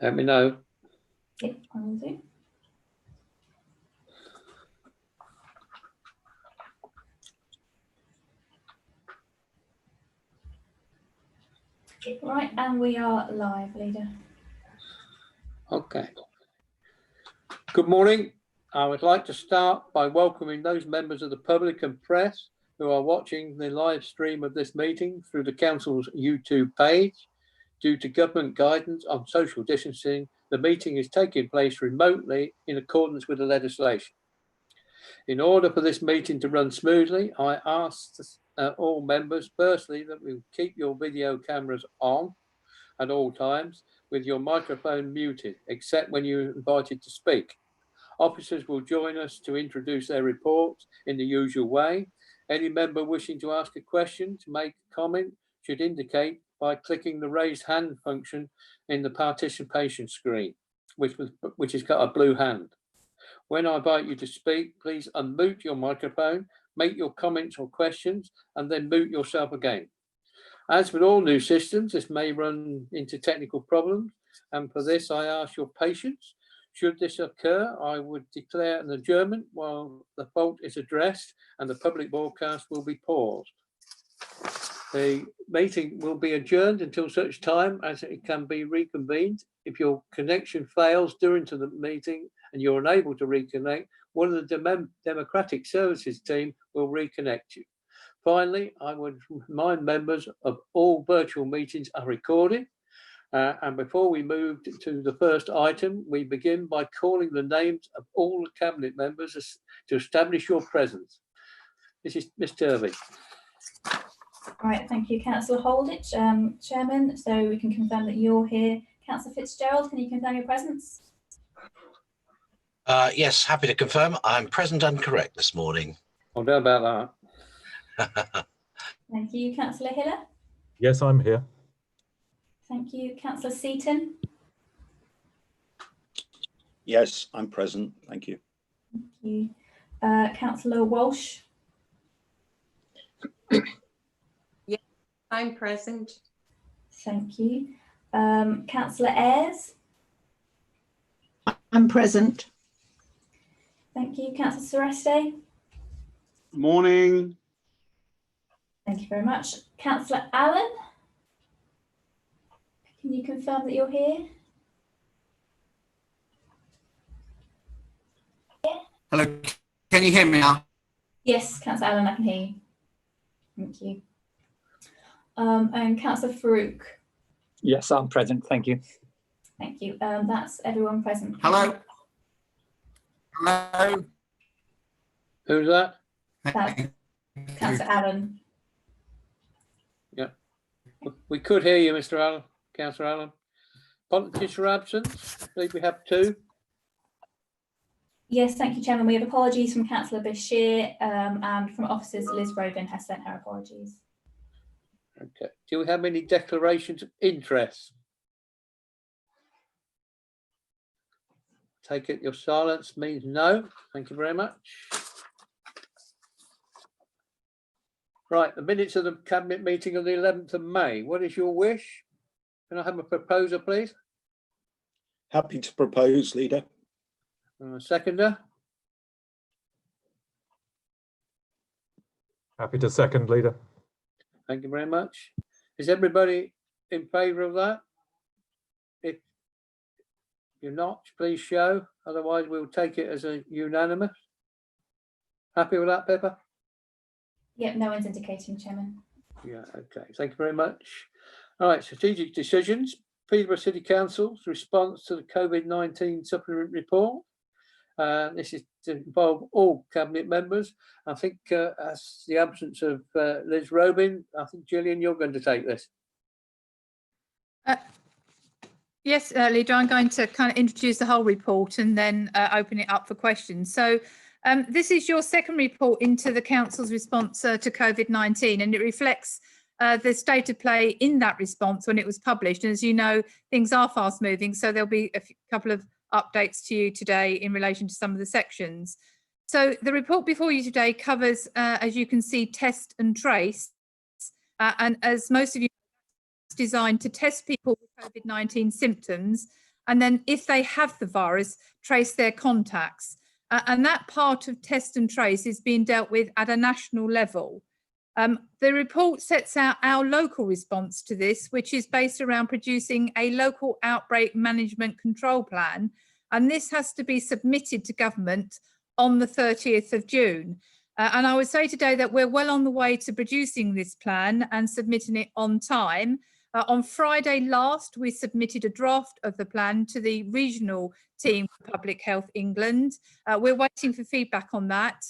Let me know. Yep, I will do. Right, and we are live, Leader. Okay. Good morning. I would like to start by welcoming those members of the public and press who are watching the live stream of this meeting through the Council's YouTube page. Due to government guidance on social distancing, the meeting is taking place remotely in accordance with the legislation. In order for this meeting to run smoothly, I asked all members, firstly, that we keep your video cameras on at all times with your microphone muted, except when you're invited to speak. Officers will join us to introduce their reports in the usual way. Any member wishing to ask a question, to make a comment, should indicate by clicking the raised hand function in the participation screen, which has got a blue hand. When I invite you to speak, please unmute your microphone, make your comments or questions, and then mute yourself again. As with all new systems, this may run into technical problems, and for this I ask your patience. Should this occur, I would declare an adjournment while the fault is addressed and the public broadcast will be paused. The meeting will be adjourned until such time as it can be reconvened. If your connection fails during the meeting and you're unable to reconnect, one of the Democratic Services team will reconnect you. Finally, I would remind members of all virtual meetings are recorded. And before we move to the first item, we begin by calling the names of all the Cabinet members to establish your presence. This is Ms. Turvey. All right, thank you, Councillor Holditch, Chairman. So we can confirm that you're here. Councillor Fitzgerald, can you confirm your presence? Yes, happy to confirm. I'm present and correct this morning. I'll know about that. Thank you, Councillor Hiller. Yes, I'm here. Thank you, Councillor Seaton. Yes, I'm present. Thank you. Thank you. Councillor Walsh. Yes, I'm present. Thank you. Councillor Ayres. I'm present. Thank you. Councillor Sureste. Morning. Thank you very much. Councillor Allen. Can you confirm that you're here? Hello, can you hear me now? Yes, Councillor Allen, I can hear you. Thank you. And Councillor Farouk. Yes, I'm present. Thank you. Thank you. That's everyone present. Hello? Hello? Who's that? That's Councillor Allen. Yeah. We could hear you, Mr. Allen, Councillor Allen. Apologies for absence. I believe we have two. Yes, thank you, Chairman. We have apologies from Councillor Bashir and from officers. Liz Rogan has sent her apologies. Okay. Do we have any declarations of interest? Take it your silence means no. Thank you very much. Right, the minutes of the Cabinet meeting on the 11th of May. What is your wish? Can I have a proposer, please? Happy to propose, Leader. Seconder? Happy to second, Leader. Thank you very much. Is everybody in favour of that? If you're not, please show. Otherwise, we'll take it as a unanimous. Happy with that, Pippa? Yep, no one's indicating, Chairman. Yeah, okay. Thank you very much. All right, strategic decisions. Peterborough City Council's response to the COVID-19 supplement report. This is to involve all Cabinet members. I think as the absence of Liz Robin, I think, Gillian, you're going to take this. Yes, Leader, I'm going to kind of introduce the whole report and then open it up for questions. So this is your second report into the Council's response to COVID-19, and it reflects the state of play in that response when it was published. And as you know, things are fast moving, so there'll be a couple of updates to you today in relation to some of the sections. So the report before you today covers, as you can see, test and trace. And as most of you know, it's designed to test people with COVID-19 symptoms and then if they have the virus, trace their contacts. And that part of test and trace is being dealt with at a national level. The report sets out our local response to this, which is based around producing a local outbreak management control plan. And this has to be submitted to government on the 30th of June. And I would say today that we're well on the way to producing this plan and submitting it on time. On Friday last, we submitted a draft of the plan to the regional team for Public Health England. We're waiting for feedback on that.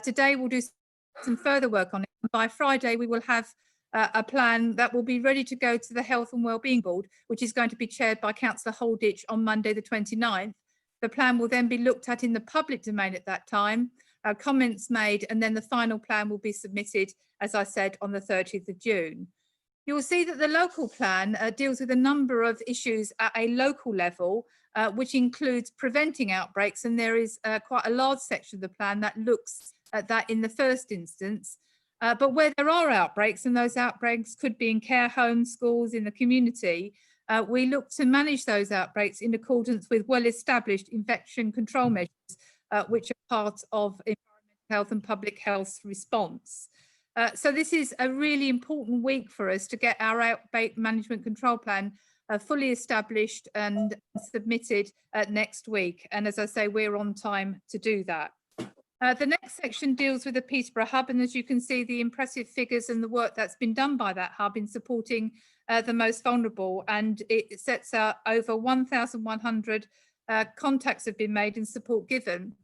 Today we'll do some further work on it. By Friday, we will have a plan that will be ready to go to the Health and Wellbeing Board, which is going to be chaired by Councillor Holditch on Monday the 29th. The plan will then be looked at in the public domain at that time, comments made, and then the final plan will be submitted, as I said, on the 30th of June. You will see that the local plan deals with a number of issues at a local level, which includes preventing outbreaks, and there is quite a large section of the plan that looks at that in the first instance. But where there are outbreaks, and those outbreaks could be in care homes, schools, in the community, we look to manage those outbreaks in accordance with well-established infection control measures, which are part of environmental health and public health response. So this is a really important week for us to get our outbreak management control plan fully established and submitted next week. And as I say, we're on time to do that. The next section deals with the Peterborough Hub, and as you can see, the impressive figures and the work that's been done by that hub in supporting the most vulnerable, and it sets out over 1,100 contacts have been made and support given.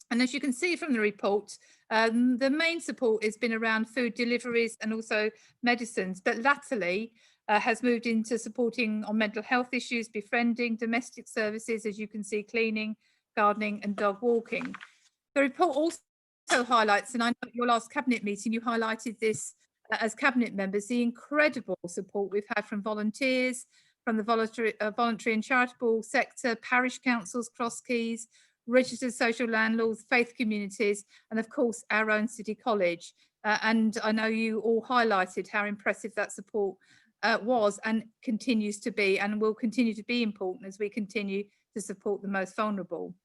And as you can see from the report, the main support has been around food deliveries and also medicines, but latterly has moved into supporting on mental health issues, befriending, domestic services, as you can see, cleaning, gardening and dog walking. The report also highlights, and I know at your last Cabinet meeting, you highlighted this as Cabinet members, the incredible support we've had from volunteers, from the voluntary and charitable sector, parish councils, cross keys, registered social landlords, faith communities, and of course our own City College. And I know you all highlighted how impressive that support was and continues to be, and will continue to be important as we continue to support the most vulnerable.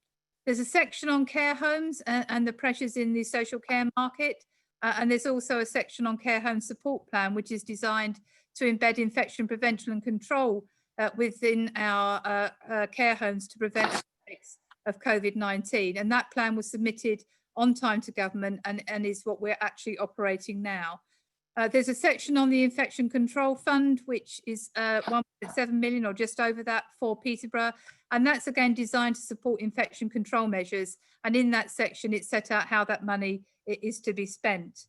There's a section on care homes and the pressures in the social care market. And there's also a section on care home support plan, which is designed to embed infection prevention and control within our care homes to prevent outbreaks of COVID-19. And that plan was submitted on time to government and is what we're actually operating now. There's a section on the Infection Control Fund, which is 1.7 million or just over that for Peterborough. And that's again designed to support infection control measures. And in that section, it's set out how that money is to be spent.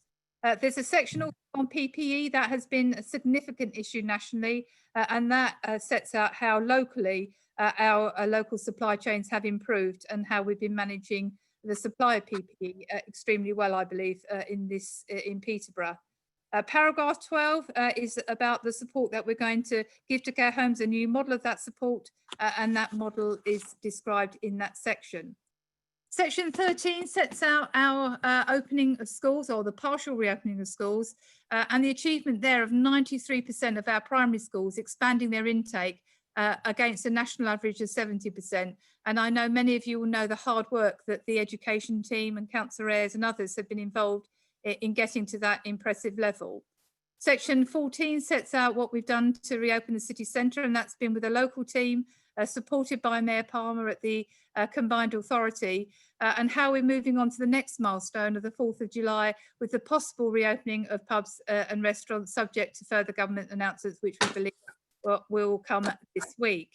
There's a section also on PPE that has been a significant issue nationally, and that sets out how locally our local supply chains have improved and how we've been managing the supply of PPE extremely well, I believe, in Peterborough. Paragraph 12 is about the support that we're going to give to care homes, a new model of that support, and that model is described in that section. Section 13 sets out our opening of schools, or the partial reopening of schools, and the achievement there of 93% of our primary schools expanding their intake against a national average of 70%. And I know many of you will know the hard work that the education team and Councillor Ayres and others have been involved in getting to that impressive level. Section 14 sets out what we've done to reopen the city centre, and that's been with a local team supported by Mayor Palmer at the combined authority, and how we're moving on to the next milestone of the 4th of July with the possible reopening of pubs and restaurants, subject to further government announcements, which we believe will come this week.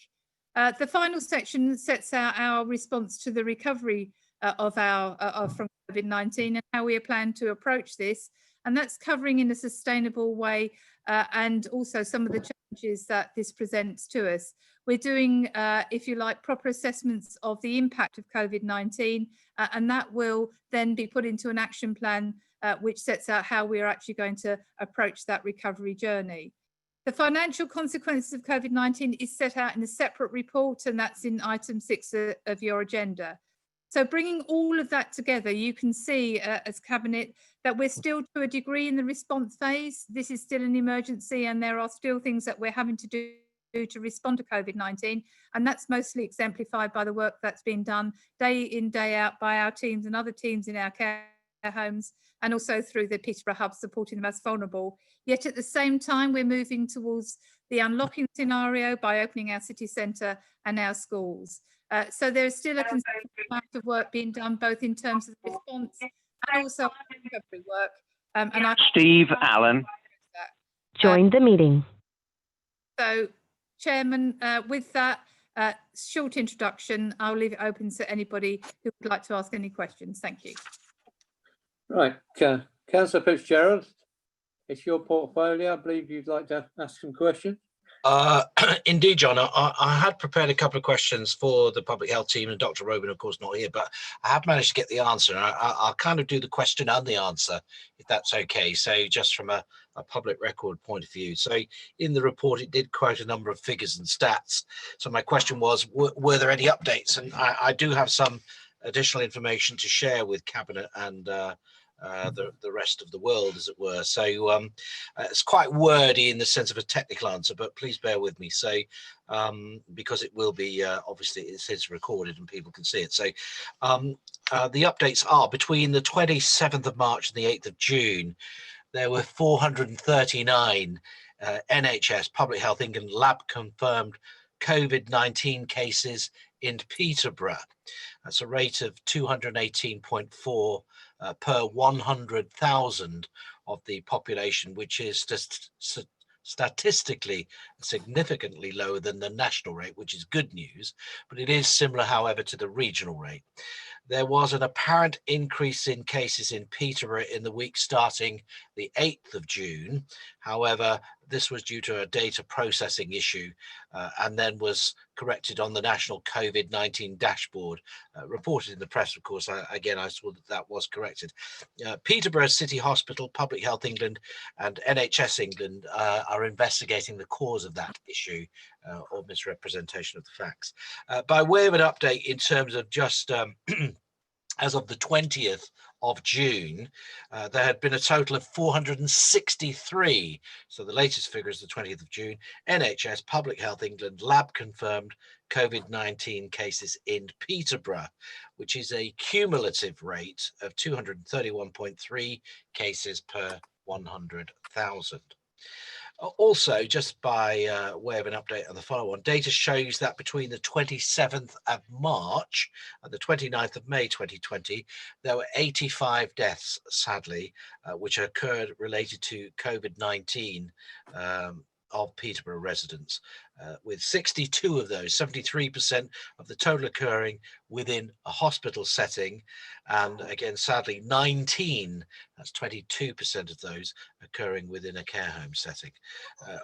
The final section sets out our response to the recovery from COVID-19 and how we plan to approach this, and that's covering in a sustainable way and also some of the challenges that this presents to us. We're doing, if you like, proper assessments of the impact of COVID-19, and that will then be put into an action plan which sets out how we're actually going to approach that recovery journey. The financial consequences of COVID-19 is set out in a separate report, and that's in item 6 of your agenda. So bringing all of that together, you can see as Cabinet that we're still to a degree in the response phase. This is still an emergency, and there are still things that we're having to do to respond to COVID-19, and that's mostly exemplified by the work that's been done day in, day out by our teams and other teams in our care homes, and also through the Peterborough Hub supporting the most vulnerable. Yet at the same time, we're moving towards the unlocking scenario by opening our city centre and our schools. So there's still a considerable amount of work being done, both in terms of the response and also recovery work. Steve Allen joined the meeting. So, Chairman, with that short introduction, I'll leave it open to anybody who would like to ask any questions. Thank you. Right, Councillor Fitzgerald, it's your portfolio. I believe you'd like to ask some questions. Indeed, John. I had prepared a couple of questions for the public health team, and Dr. Robin, of course, not here, but I have managed to get the answer. I'll kind of do the question and the answer, if that's okay. So just from a public record point of view. So in the report, it did quote a number of figures and stats. So my question was, were there any updates? And I do have some additional information to share with Cabinet and the rest of the world, as it were. So it's quite wordy in the sense of a technical answer, but please bear with me. So because it will be obviously it's recorded and people can see it. So the updates are between the 27th of March and the 8th of June, there were 439 NHS Public Health England lab confirmed COVID-19 cases in Peterborough. That's a rate of 218.4 per 100,000 of the population, which is just statistically significantly lower than the national rate, which is good news, but it is similar, however, to the regional rate. There was an apparent increase in cases in Peterborough in the week starting the 8th of June. However, this was due to a data processing issue and then was corrected on the national COVID-19 dashboard. Reported in the press, of course, again, I saw that was corrected. Peterborough City Hospital, Public Health England and NHS England are investigating the cause of that issue or misrepresentation of the facts. By way of an update in terms of just as of the 20th of June, there had been a total of 463. So the latest figure is the 20th of June. NHS, Public Health England, lab confirmed COVID-19 cases in Peterborough, which is a cumulative rate of 231.3 cases per 100,000. Also, just by way of an update on the follow-on, data shows that between the 27th of March and the 29th of May 2020, there were 85 deaths, sadly, which occurred related to COVID-19 of Peterborough residents, with 62 of those, 73% of the total occurring within a hospital setting. And again, sadly, 19, that's 22% of those occurring within a care home setting.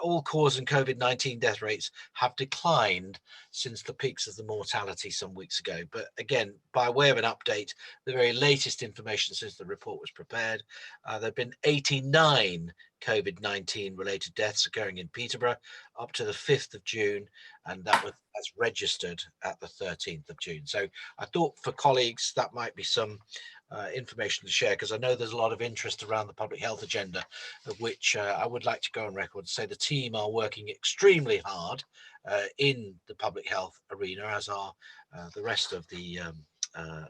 All cause and COVID-19 death rates have declined since the peaks of the mortality some weeks ago. But again, by way of an update, the very latest information since the report was prepared, there have been 89 COVID-19 related deaths occurring in Peterborough up to the 5th of June, and that was as registered at the 13th of June. So I thought for colleagues that might be some information to share, because I know there's a lot of interest around the public health agenda, of which I would like to go on record and say the team are working extremely hard in the public health arena, as are the rest of the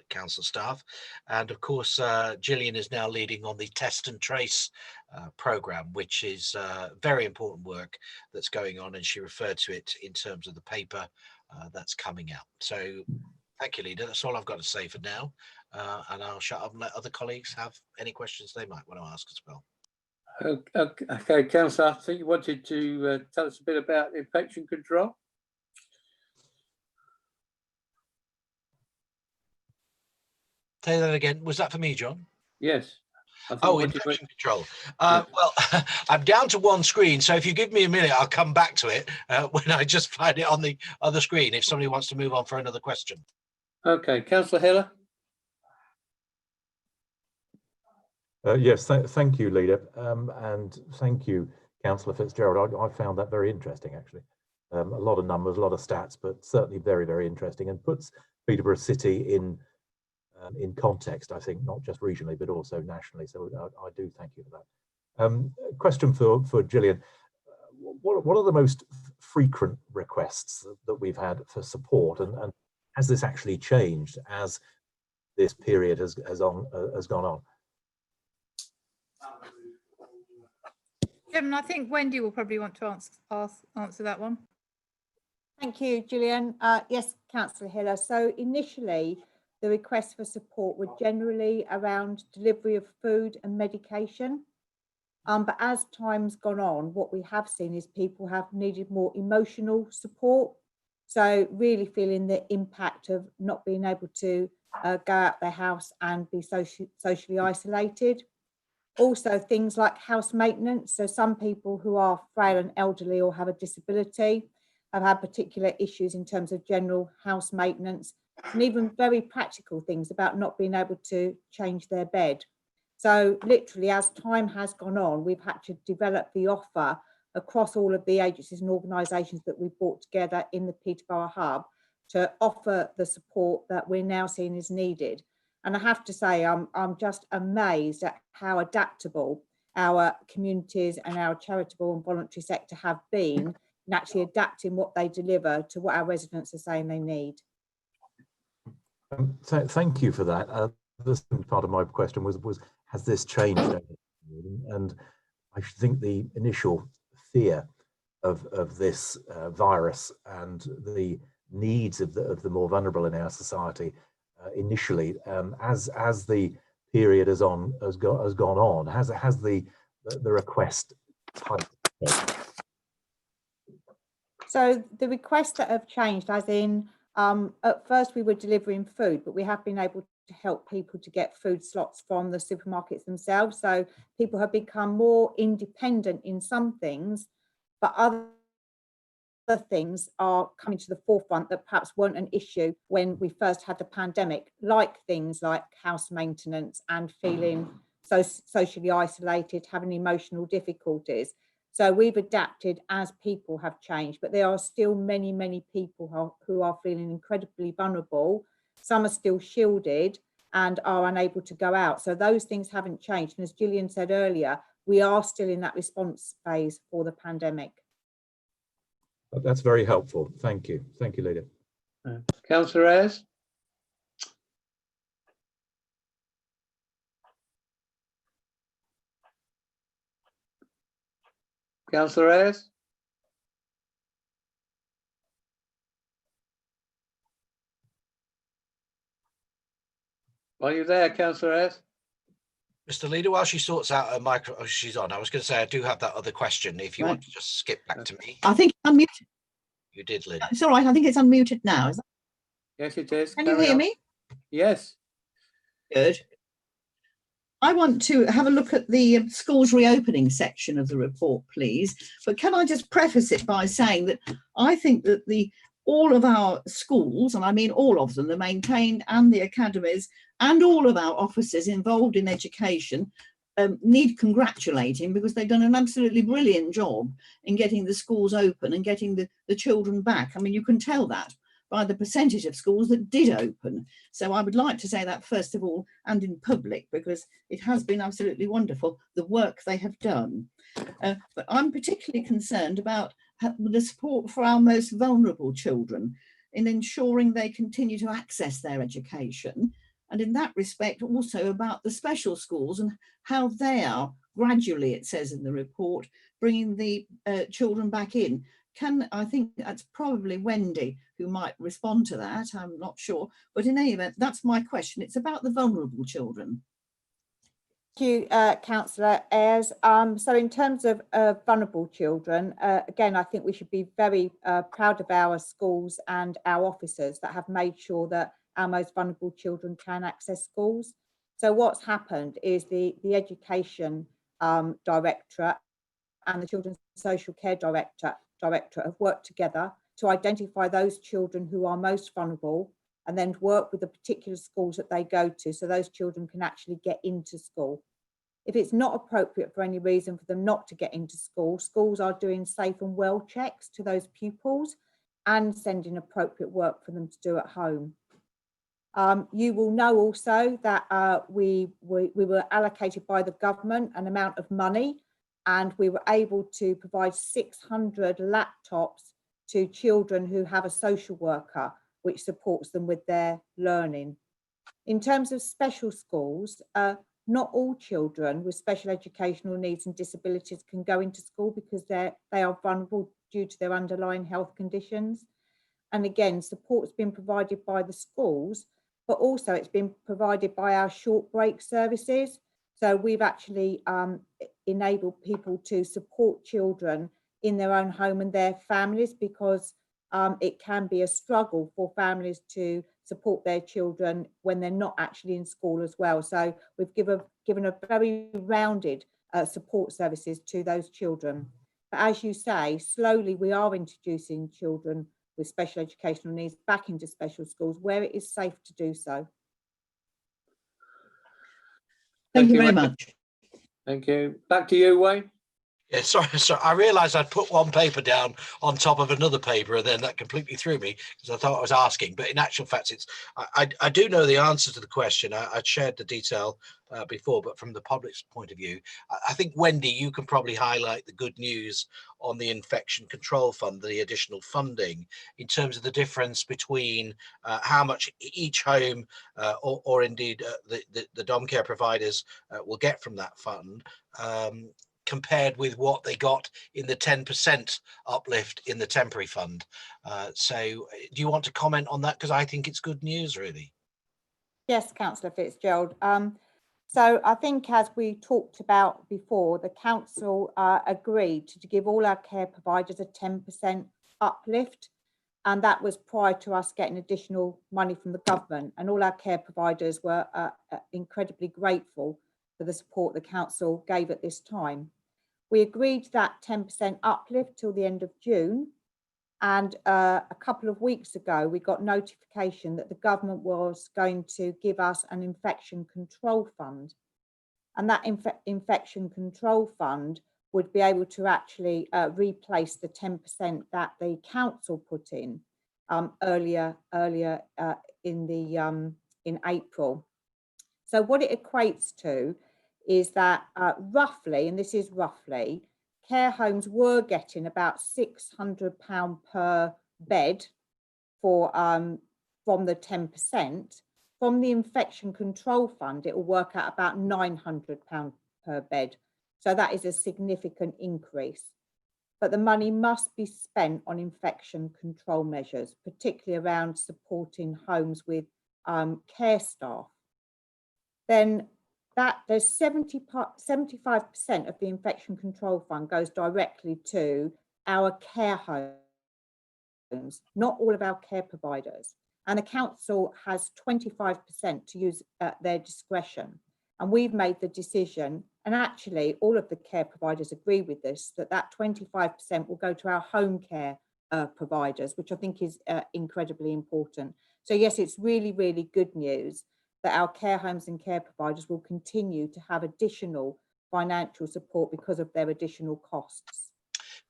council staff. And of course, Gillian is now leading on the test and trace program, which is very important work that's going on, and she referred to it in terms of the paper that's coming out. So thank you, Leader. That's all I've got to say for now, and I'll shut up and let other colleagues have any questions they might want to ask as well. Okay, Councillor, I think you wanted to tell us a bit about infection control. Say that again. Was that for me, John? Yes. Oh, infection control. Well, I'm down to one screen, so if you give me a minute, I'll come back to it when I just find it on the other screen, if somebody wants to move on for another question. Okay, Councillor Hiller. Yes, thank you, Leader, and thank you, Councillor Fitzgerald. I found that very interesting, actually. A lot of numbers, a lot of stats, but certainly very, very interesting, and puts Peterborough City in context, I think, not just regionally, but also nationally. So I do thank you for that. Question for Gillian. what are the most frequent requests that we've had for support, and has this actually changed as this period has gone on? Chairman, I think Wendy will probably want to answer that one. Thank you, Gillian. Yes, Councillor Hiller. So initially, the requests for support were generally around delivery of food and medication. But as time's gone on, what we have seen is people have needed more emotional support. So really feeling the impact of not being able to go out their house and be socially isolated. Also things like house maintenance. So some people who are frail and elderly or have a disability have had particular issues in terms of general house maintenance, and even very practical things about not being able to change their bed. So literally, as time has gone on, we've had to develop the offer across all of the agencies and organisations that we've brought together in the Peterborough Hub to offer the support that we're now seeing is needed. And I have to say, I'm just amazed at how adaptable our communities and our charitable and voluntary sector have been in actually adapting what they deliver to what our residents are saying they need. Thank you for that. The second part of my question was has this changed? And I think the initial fear of this virus and the needs of the more vulnerable in our society initially, as the period has gone on, has the request type changed? So the requests that have changed, as in at first we were delivering food, but we have been able to help people to get food slots from the supermarkets themselves. So people have become more independent in some things, but other things are coming to the forefront that perhaps weren't an issue when we first had the pandemic, like things like house maintenance and feeling socially isolated, having emotional difficulties. So we've adapted as people have changed, but there are still many, many people who are feeling incredibly vulnerable. Some are still shielded and are unable to go out. So those things haven't changed. And as Gillian said earlier, we are still in that response phase for the pandemic. That's very helpful. Thank you. Thank you, Leader. Councillor Ayres? Councillor Ayres? Are you there, Councillor Ayres? Mr. Leader, while she sorts out her micro, oh, she's on. I was going to say I do have that other question. If you want to just skip back to me. I think it's unmuted. You did, Lynn. It's all right. I think it's unmuted now. Is that... Yes, it is. Can you hear me? Yes. Good. I want to have a look at the schools reopening section of the report, please. But can I just preface it by saying that I think that all of our schools, and I mean all of them, the maintained and the academies, and all of our officers involved in education need congratulating, because they've done an absolutely brilliant job in getting the schools open and getting the children back. I mean, you can tell that by the percentage of schools that did open. So I would like to say that first of all, and in public, because it has been absolutely wonderful, the work they have done. But I'm particularly concerned about the support for our most vulnerable children in ensuring they continue to access their education. And in that respect, also about the special schools and how they are gradually, it says in the report, bringing the children back in. I think that's probably Wendy who might respond to that, I'm not sure. But in any event, that's my question. It's about the vulnerable children. Thank you, Councillor Ayres. So in terms of vulnerable children, again, I think we should be very proud of our schools and our officers that have made sure that our most vulnerable children can access schools. So what's happened is the Education Directorate and the Children's Social Care Directorate have worked together to identify those children who are most vulnerable and then work with the particular schools that they go to so those children can actually get into school. If it's not appropriate for any reason for them not to get into school, schools are doing safe and well checks to those pupils and sending appropriate work for them to do at home. You will know also that we were allocated by the government an amount of money and we were able to provide 600 laptops to children who have a social worker, which supports them with their learning. In terms of special schools, not all children with special educational needs and disabilities can go into school because they are vulnerable due to their underlying health conditions. And again, support's been provided by the schools, but also it's been provided by our short break services. So we've actually enabled people to support children in their own home and their families, because it can be a struggle for families to support their children when they're not actually in school as well. So we've given a very rounded support services to those children. But as you say, slowly we are introducing children with special educational needs back into special schools where it is safe to do so. Thank you very much. Thank you. Back to you, Wayne. Yeah, sorry. I realised I'd put one paper down on top of another paper, and then that completely threw me because I thought I was asking. But in actual fact, I do know the answer to the question. I'd shared the detail before, but from the public's point of view, I think, Wendy, you can probably highlight the good news on the Infection Control Fund, the additional funding, in terms of the difference between how much each home or indeed the dom care providers will get from that fund, compared with what they got in the 10% uplift in the temporary fund. So do you want to comment on that? Because I think it's good news, really. Yes, Councillor Fitzgerald. So I think, as we talked about before, the council agreed to give all our care providers a 10% uplift, and that was prior to us getting additional money from the government, and all our care providers were incredibly grateful for the support the council gave at this time. We agreed that 10% uplift till the end of June, and a couple of weeks ago we got notification that the government was going to give us an infection control fund, and that infection control fund would be able to actually replace the 10% that the council put in earlier in April. So what it equates to is that roughly, and this is roughly, care homes were getting about £600 per bed for from the 10%. From the infection control fund, it will work out about £900 per bed. So that is a significant increase. But the money must be spent on infection control measures, particularly around supporting homes with care staff. Then there's 75% of the infection control fund goes directly to our care homes, not all of our care providers. And the council has 25% to use at their discretion. And we've made the decision, and actually all of the care providers agree with this, that 25% will go to our home care providers, which I think is incredibly important. So yes, it's really, really good news that our care homes and care providers will continue to have additional financial support because of their additional costs.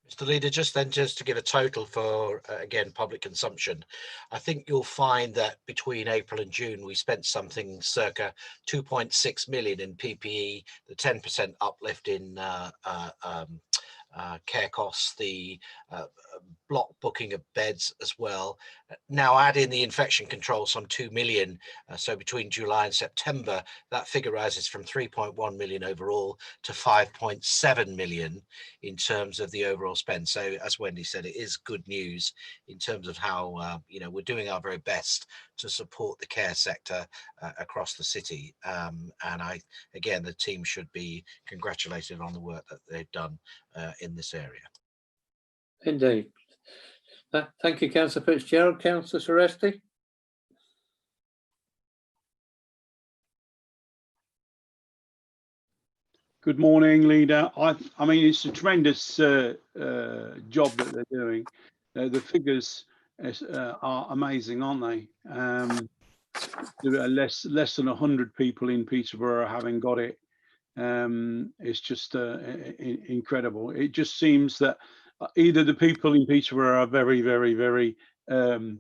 Mr. Leader, just to give a total for, again, public consumption, I think you'll find that between April and June, we spent something circa 2.6 million in PPE, the 10% uplift in care costs, the block booking of beds as well. Now add in the infection control, some 2 million. So between July and September, that figure rises from 3.1 million overall to 5.7 million in terms of the overall spend. So as Wendy said, it is good news in terms of how we're doing our very best to support the care sector across the city. And again, the team should be congratulated on the work that they've done in this area. Indeed. Thank you, Councillor Fitzgerald. Councillor Seresti. Good morning, Leader. I mean, it's a tremendous job that they're doing. The figures are amazing, aren't they? There are less than 100 people in Peterborough having got it. It's just incredible. It just seems that either the people in Peterborough are very, very, very obey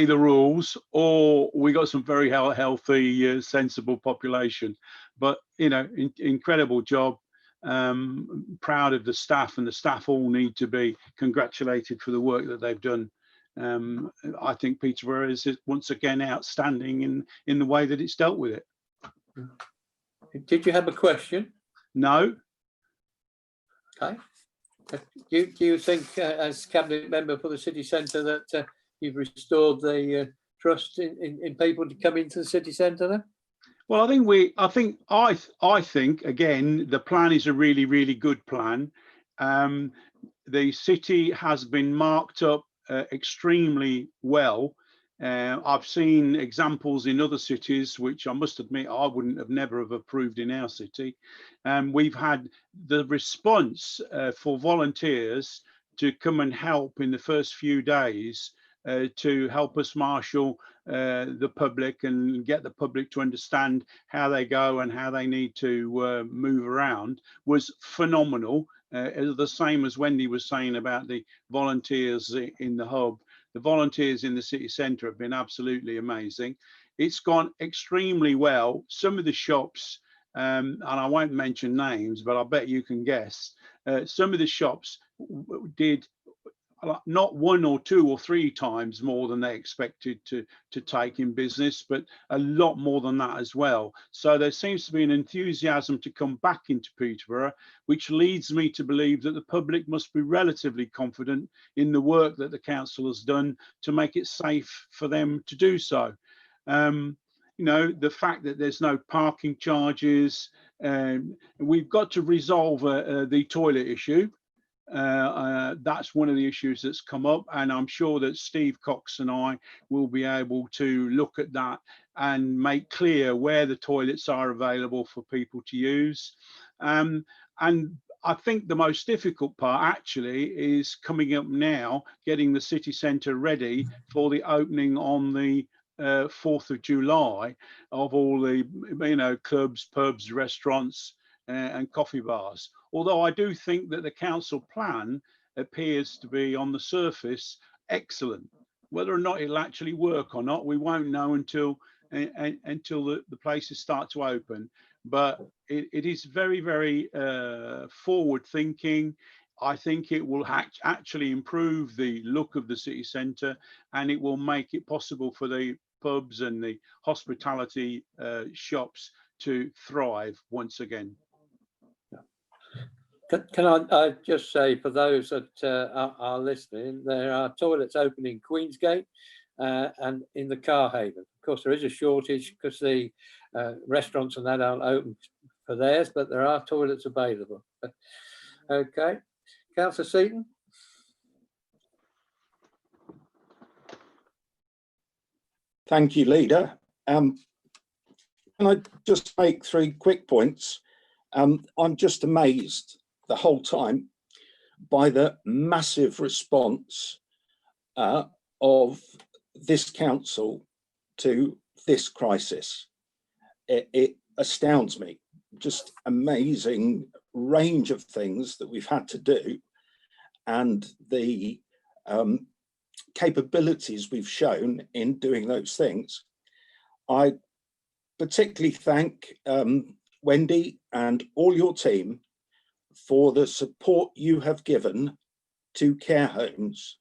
the rules, or we got some very healthy, sensible population. But incredible job. Proud of the staff, and the staff all need to be congratulated for the work that they've done. I think Peterborough is once again outstanding in the way that it's dealt with it. Did you have a question? No. Okay. Do you think, as cabinet member for the city centre, that you've restored the trust in people to come into the city centre then? Well, I think again, the plan is a really, really good plan. The city has been marked up extremely well. I've seen examples in other cities, which I must admit I wouldn't have never have approved in our city. We've had the response for volunteers to come and help in the first few days to help us marshal the public and get the public to understand how they go and how they need to move around was phenomenal. The same as Wendy was saying about the volunteers in the hub. The volunteers in the city centre have been absolutely amazing. It's gone extremely well. Some of the shops, and I won't mention names, but I bet you can guess, some of the shops did not 1 or 2 or 3 times more than they expected to take in business, but a lot more than that as well. So there seems to be an enthusiasm to come back into Peterborough, which leads me to believe that the public must be relatively confident in the work that the council has done to make it safe for them to do so. The fact that there's no parking charges, we've got to resolve the toilet issue. That's one of the issues that's come up, and I'm sure that Steve Cox and I will be able to look at that and make clear where the toilets are available for people to use. And I think the most difficult part actually is coming up now, getting the city centre ready for the opening on the 4th of July of all the clubs, pubs, restaurants and coffee bars. Although I do think that the council plan appears to be on the surface excellent. Whether or not it'll actually work or not, we won't know until the places start to open. But it is very, very forward thinking. I think it will actually improve the look of the city centre, and it will make it possible for the pubs and the hospitality shops to thrive once again. Can I just say, for those that are listening, there are toilets open in Queensgate and in the Car Haven. Of course, there is a shortage because the restaurants and that aren't open for theirs, but there are toilets available. Okay, Councillor Seaton. Thank you, Leader. Can I just make 3 quick points? I'm just amazed the whole time by the massive response of this council to this crisis. It astounds me. Just amazing range of things that we've had to do, and the capabilities we've shown in doing those things. I particularly thank Wendy and all your team for the support you have given to care homes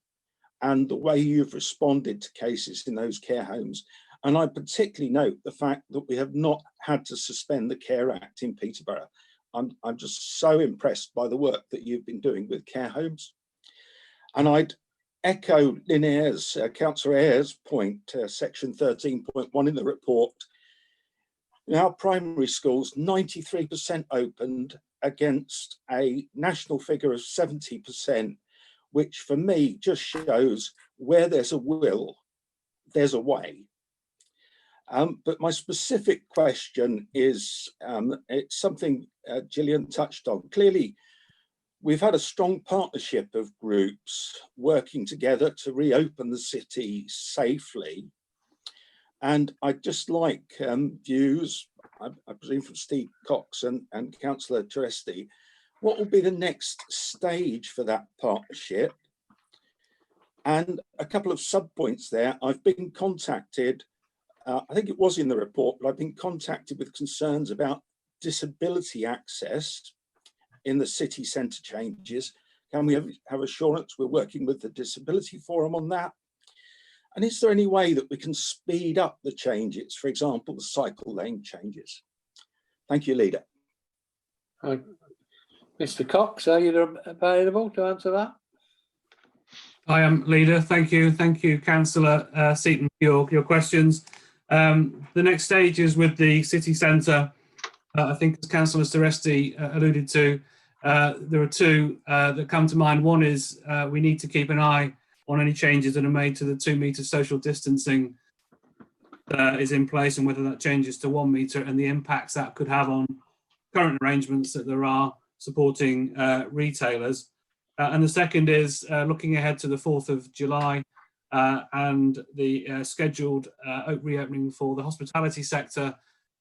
and the way you've responded to cases in those care homes. And I particularly note the fact that we have not had to suspend the Care Act in Peterborough. I'm just so impressed by the work that you've been doing with care homes. And I'd echo Lynn Ayres, Councillor Ayres' point, section 13.1 in the report. In our primary schools, 93% opened against a national figure of 70%, which for me just shows where there's a will, there's a way. But my specific question is, it's something Gillian touched on. Clearly, we've had a strong partnership of groups working together to reopen the city safely. And I'd just like views, I presume from Steve Cox and Councillor Teresti, what will be the next stage for that partnership? And a couple of sub points there. I've been contacted, I think it was in the report, but I've been contacted with concerns about disability access in the city centre changes. Can we have assurance we're working with the Disability Forum on that? And is there any way that we can speed up the changes, for example, the cycle lane changes? Thank you, Leader. Mr. Cox, are you available to answer that? I am, Leader. Thank you, Councillor Seaton, for your questions. The next stage is with the city centre. I think, as Councillor Seresti alluded to, there are two that come to mind. One is we need to keep an eye on any changes that are made to the 2 metre social distancing is in place, and whether that changes to 1 metre, and the impacts that could have on current arrangements that there are supporting retailers. And the second is looking ahead to the 4th of July and the scheduled reopening for the hospitality sector,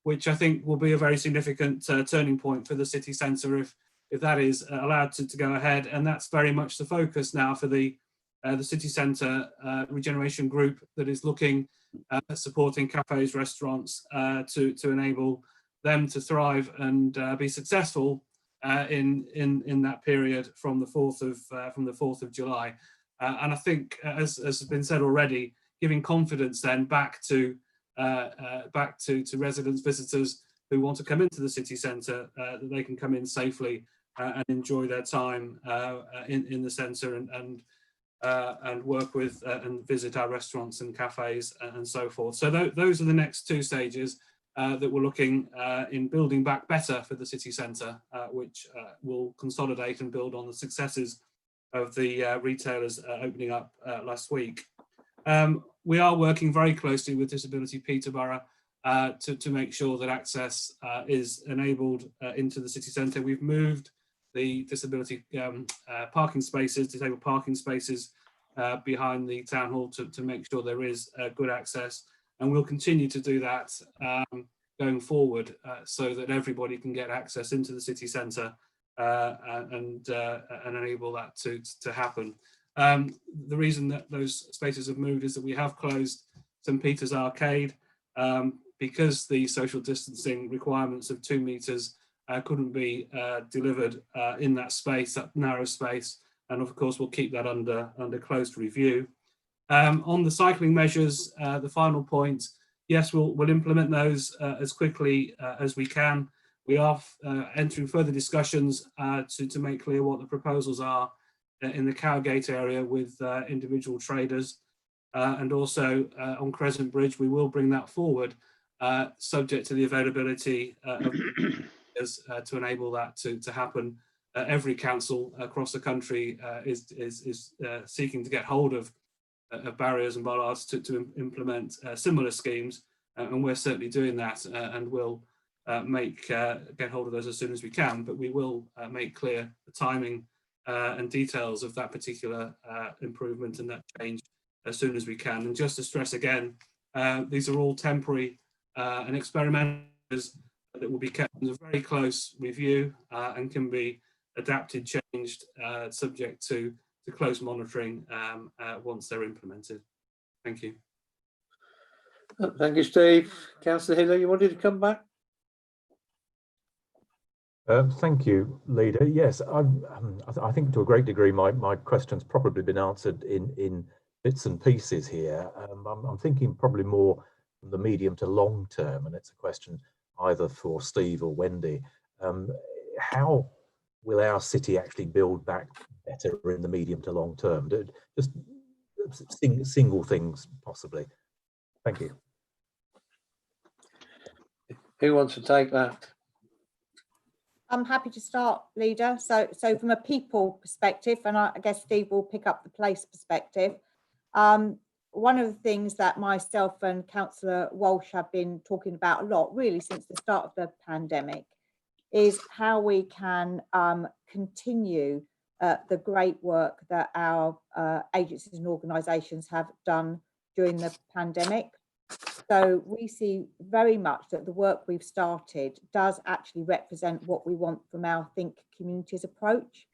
which I think will be a very significant turning point for the city centre if that is allowed to go ahead. And that's very much the focus now for the city centre regeneration group that is looking at supporting cafes, restaurants to enable them to thrive and be successful in that period from the 4th of July. And I think, as has been said already, giving confidence then back to residents, visitors who want to come into the city centre, that they can come in safely and enjoy their time in the centre and work with and visit our restaurants and cafes and so forth. So those are the next two stages that we're looking in building back better for the city centre, which will consolidate and build on the successes of the retailers opening up last week. We are working very closely with Disability Peterborough to make sure that access is enabled into the city centre. We've moved the disability parking spaces, disabled parking spaces behind the town hall to make sure there is good access. And we'll continue to do that going forward so that everybody can get access into the city centre and enable that to happen. The reason that those spaces have moved is that we have closed St Peter's Arcade because the social distancing requirements of 2 metres couldn't be delivered in that space, that narrow space. And of course, we'll keep that under close review. On the cycling measures, the final point, yes, we'll implement those as quickly as we can. We are entering further discussions to make clear what the proposals are in the Cowgate area with individual traders. And also on Crescent Bridge, we will bring that forward, subject to the availability of to enable that to happen. Every council across the country is seeking to get hold of barriers and bollards to implement similar schemes, and we're certainly doing that, and we'll get hold of those as soon as we can. But we will make clear the timing and details of that particular improvement and that change as soon as we can. And just to stress again, these are all temporary and experimental measures that will be kept under very close review and can be adapted, changed, subject to close monitoring once they're implemented. Thank you. Thank you, Steve. Councillor Hiller, you wanted to come back? Thank you, Leader. Yes, I think to a great degree my question's probably been answered in bits and pieces here. I'm thinking probably more from the medium to long term, and it's a question either for Steve or Wendy. How will our city actually build back better in the medium to long term? Just single things, possibly. Thank you. Who wants to take that? I'm happy to start, Leader. So from a people perspective, and I guess Steve will pick up the place perspective, one of the things that myself and Councillor Walsh have been talking about a lot, really since the start of the pandemic, is how we can continue the great work that our agencies and organisations have done during the pandemic. So we see very much that the work we've started does actually represent what we want from our Think Communities approach.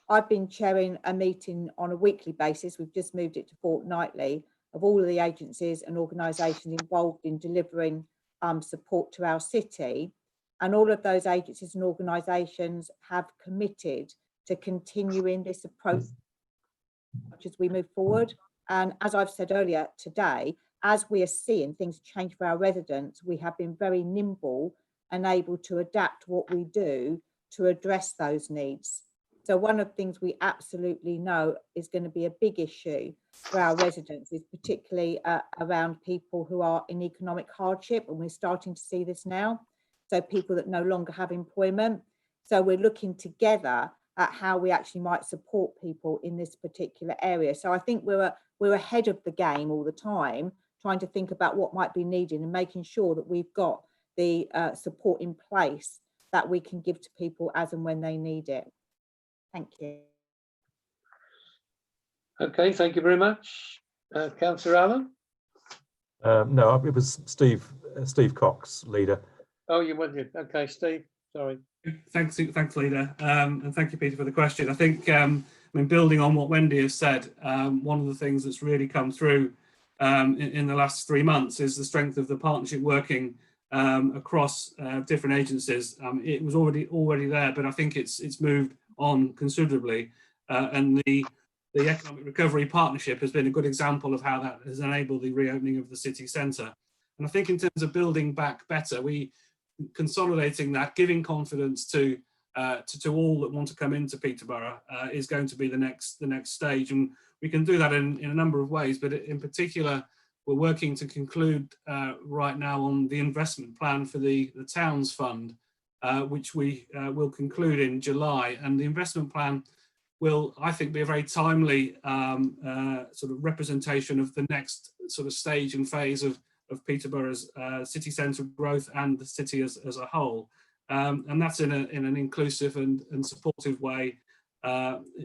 I've been chairing a meeting on a weekly basis. We've just moved it to fortnightly, of all of the agencies and organisations involved in delivering support to our city. And all of those agencies and organisations have committed to continuing this approach as we move forward. And as I've said earlier today, as we are seeing things change for our residents, we have been very nimble and able to adapt what we do to address those needs. So one of the things we absolutely know is going to be a big issue for our residents is particularly around people who are in economic hardship, and we're starting to see this now. So people that no longer have employment. So we're looking together at how we actually might support people in this particular area. So I think we're ahead of the game all the time, trying to think about what might be needed and making sure that we've got the support in place that we can give to people as and when they need it. Thank you. Okay, thank you very much. Councillor Allen? No, it was Steve Cox, leader. Oh, you went here. Okay, Steve, sorry. Thanks, Leader, and thank you, Peter, for the question. I think, I mean, building on what Wendy has said, one of the things that's really come through in the last 3 months is the strength of the partnership working across different agencies. It was already there, but I think it's moved on considerably, and the Economic Recovery Partnership has been a good example of how that has enabled the reopening of the city centre. And I think in terms of building back better, consolidating that, giving confidence to all that want to come into Peterborough is going to be the next stage, and we can do that in a number of ways. But in particular, we're working to conclude right now on the investment plan for the Towns Fund, which we will conclude in July, and the investment plan will, I think, be a very timely sort of representation of the next sort of stage and phase of Peterborough's city centre growth and the city as a whole, and that's in an inclusive and supportive way,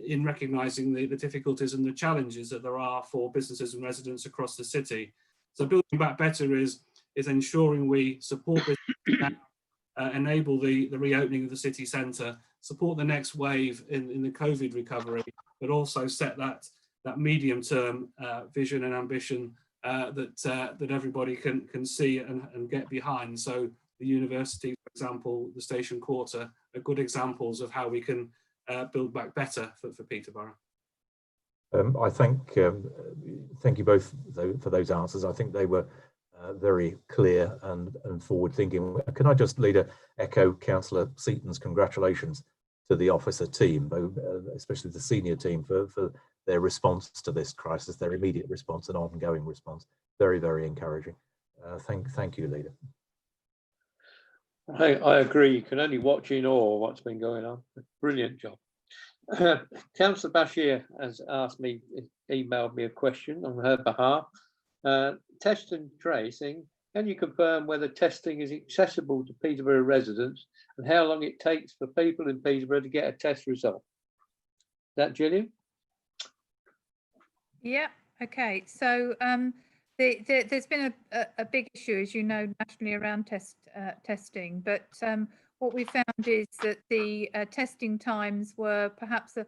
in recognising the difficulties and the challenges that there are for businesses and residents across the city. So building back better is ensuring we support business, enable the reopening of the city centre, support the next wave in the COVID recovery, but also set that medium-term vision and ambition that everybody can see and get behind. So the university, for example, the Station Quarter, are good examples of how we can build back better for Peterborough. I thank you both for those answers. I think they were very clear and forward-thinking. Can I just, Leader, echo Councillor Seaton's congratulations to the officer team, especially the senior team, for their response to this crisis, their immediate response and ongoing response. Very, very encouraging. Thank you, Leader. I agree. You can only watch in awe what's been going on. Brilliant job. Councillor Bashir has emailed me a question on her behalf. Test and tracing. Can you confirm whether testing is accessible to Peterborough residents and how long it takes for people in Peterborough to get a test result? Is that Gillian? Yeah, okay. So there's been a big issue, as you know, nationally around testing, but what we found is that the testing times were perhaps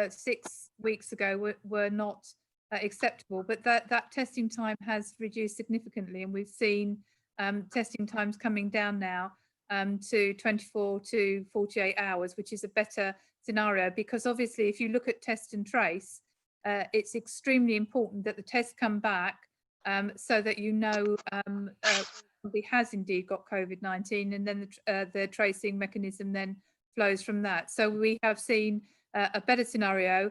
6 weeks ago were not acceptable, but that testing time has reduced significantly, and we've seen testing times coming down now to 24 to 48 hours, which is a better scenario, because obviously if you look at test and trace, it's extremely important that the tests come back so that you know somebody has indeed got COVID-19, and then the tracing mechanism then flows from that. So we have seen a better scenario.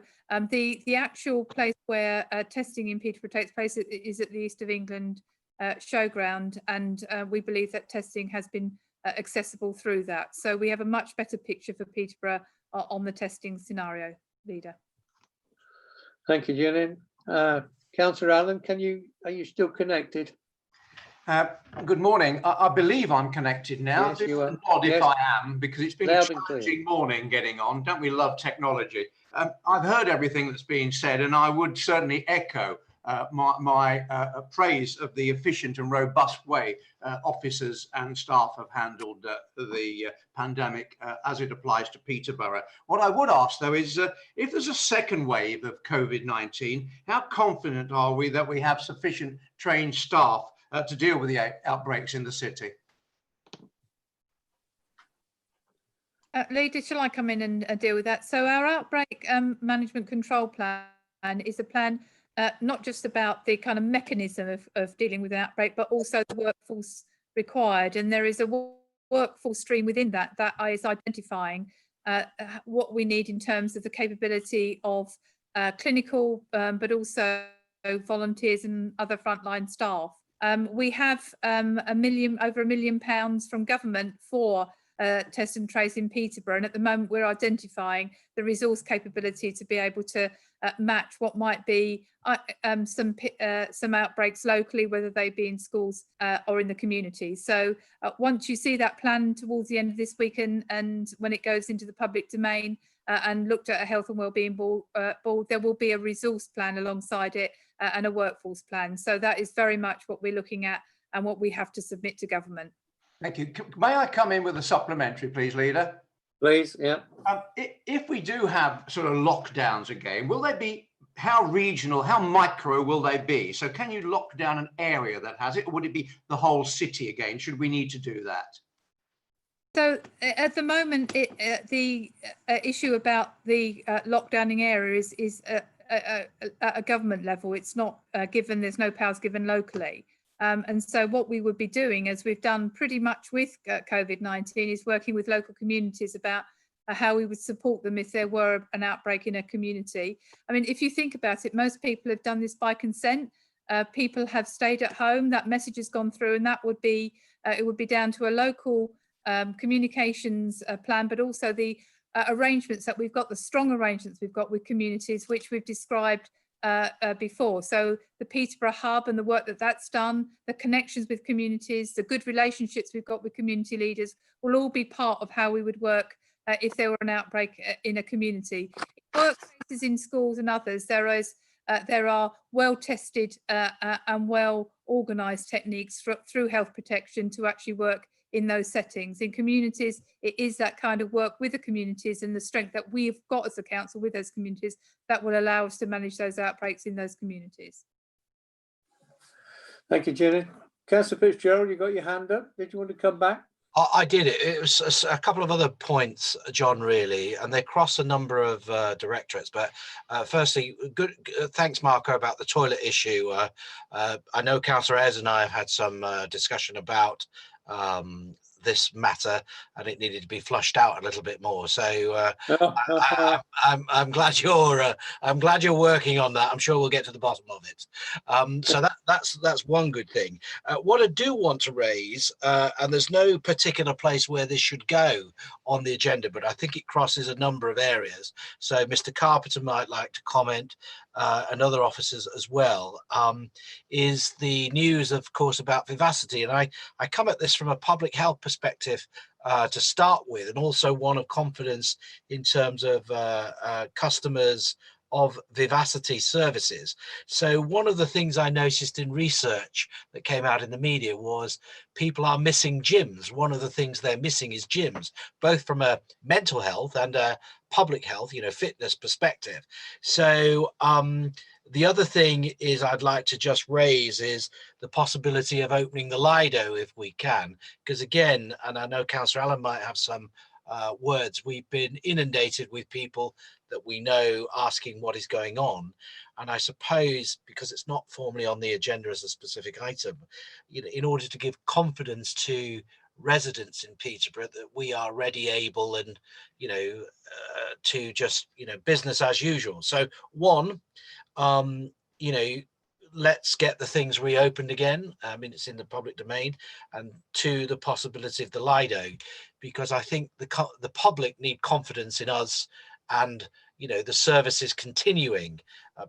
The actual place where testing in Peterborough takes place is at the East of England showground, and we believe that testing has been accessible through that. So we have a much better picture for Peterborough on the testing scenario, Leader. Thank you, Gillian. Councillor Allen, are you still connected? Good morning. I believe I'm connected now. Yes, you are. Odd if Yes. I am, because it's been Loud a and clear. challenging morning getting on. Don't we love technology? I've heard everything that's been said, and I would certainly echo my praise of the efficient and robust way officers and staff have handled the pandemic as it applies to Peterborough. What I would ask, though, is if there's a second wave of COVID-19, how confident are we that we have sufficient trained staff to deal with the outbreaks in the city? Leader, shall I come in and deal with that? So our outbreak management control plan is a plan not just about the kind of mechanism of dealing with an outbreak, but also the workforce required. And there is a workforce stream within that is identifying what we need in terms of the capability of clinical, but also volunteers and other frontline staff. We have over £1 million from government for test and trace in Peterborough, and at the moment we're identifying the resource capability to be able to match what might be some outbreaks locally, whether they be in schools or in the community. So once you see that plan towards the end of this week and when it goes into the public domain and looked at a health and wellbeing board, there will be a resource plan alongside it and a workforce plan. So that is very much what we're looking at and what we have to submit to government. Thank you. May I come in with a supplementary, please, Leader? Please, yeah. If we do have sort of lockdowns again, will they be, how regional, how micro will they be? So can you lock down an area that has it, or would it be the whole city again? Should we need to do that? So at the moment, the issue about the lockdowning areas is at a government level. It's not given, there's no powers given locally. And so what we would be doing, as we've done pretty much with COVID-19, is working with local communities about how we would support them if there were an outbreak in a community. I mean, if you think about it, most people have done this by consent. People have stayed at home, that message has gone through, and that would be, it would be down to a local communications plan, but also the arrangements that we've got, the strong arrangements we've got with communities, which we've described before. So the Peterborough Hub and the work that's done, the connections with communities, the good relationships we've got with community leaders will all be part of how we would work if there were an outbreak in a community. Workplaces, in schools and others, there are well-tested and well-organised techniques through health protection to actually work in those settings. In communities, it is that kind of work with the communities and the strength that we've got as a council with those communities that will allow us to manage those outbreaks in those communities. Thank you, Jenny. Councillor Fitzgerald, you got your hand up. Did you want to come back? I did. It was a couple of other points, John, really, and they cross a number of directorates. But firstly, thanks, Marco, about the toilet issue. I know Councillor Ayres and I have had some discussion about this matter, and it needed to be flushed out a little bit more. So I'm glad you're working on that. I'm sure we'll get to the bottom of it. So that's one good thing. What I do want to raise, and there's no particular place where this should go on the agenda, but I think it crosses a number of areas. So Mr. Carpenter might like to comment, and other officers as well, is the news, of course, about Vivacity. And I come at this from a public health perspective to start with, and also one of confidence in terms of customers of Vivacity services. So one of the things I noticed in research that came out in the media was people are missing gyms. One of the things they're missing is gyms, both from a mental health and a public health, fitness perspective. So the other thing is I'd like to just raise is the possibility of opening the Lido if we can, because again, and I know Councillor Allen might have some words, we've been inundated with people that we know asking what is going on. And I suppose, because it's not formally on the agenda as a specific item, in order to give confidence to residents in Peterborough that we are ready, able, and to just business as usual. So one, let's get the things reopened again. I mean, it's in the public domain. And two, the possibility of the Lido, because I think the public need confidence in us and the services continuing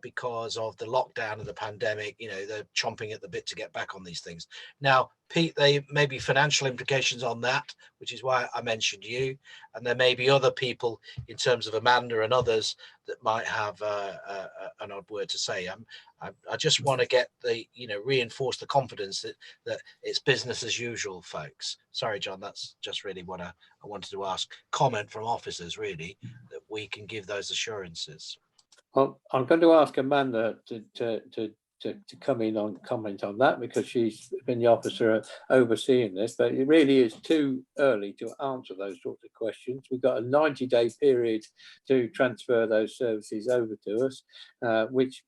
because of the lockdown and the pandemic. You know, they're chomping at the bit to get back on these things. Now, Pete, there may be financial implications on that, which is why I mentioned you, and there may be other people in terms of Amanda and others that might have an odd word to say. I just want to get reinforce the confidence that it's business as usual, folks. Sorry, John, that's just really what I wanted to ask. Comment from officers, really, that we can give those assurances. Well, I'm going to ask Amanda to come in on comment on that, because she's been the officer overseeing this, but it really is too early to answer those sorts of questions. We've got a 90-day period to transfer those services over to us, which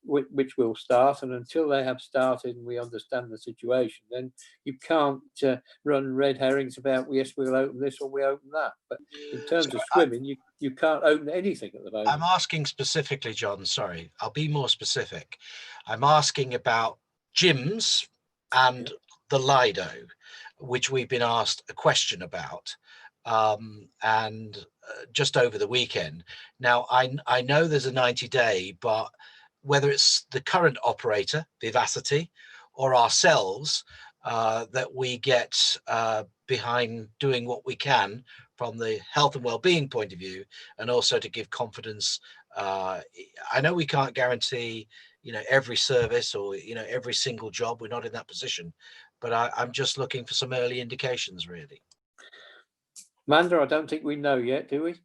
will start, and until they have started and we understand the situation, then you can't run red herrings about, yes, we'll open this or we open that. But in terms of swimming, you can't open anything at the moment. I'm asking specifically, John, sorry, I'll be more specific. I'm asking about gyms and the Lido, which we've been asked a question about, just over the weekend. Now, I know there's a 90-day, but whether it's the current operator, Vivacity, or ourselves, that we get behind doing what we can from the health and well-being point of view, and also to give confidence. I know we can't guarantee, every service or, every single job. We're not in that position, but I'm just looking for some early indications, really. Amanda, I don't think we know yet, do we?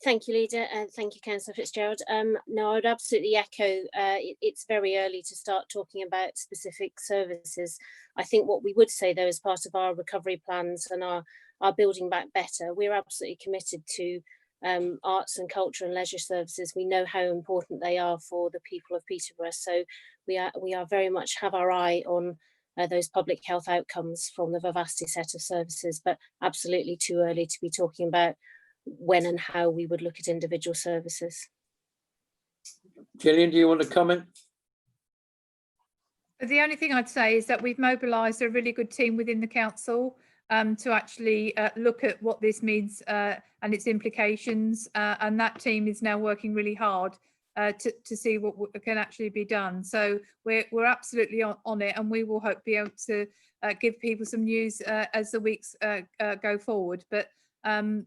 Thank you, Leader, and thank you, Councillor Fitzgerald. No, I would absolutely echo. It's very early to start talking about specific services. I think what we would say, though, as part of our recovery plans and our Building Back Better, we're absolutely committed to arts and culture and leisure services. We know how important they are for the people of Peterborough, so we are very much have our eye on those public health outcomes from the Vivacity set of services, but absolutely too early to be talking about when and how we would look at individual services. Gillian, do you want to comment? The only thing I'd say is that we've mobilised a really good team within the council to actually look at what this means and its implications, and that team is now working really hard to see what can actually be done. So we're absolutely on it, and we will hope be able to give people some news as the weeks go forward. But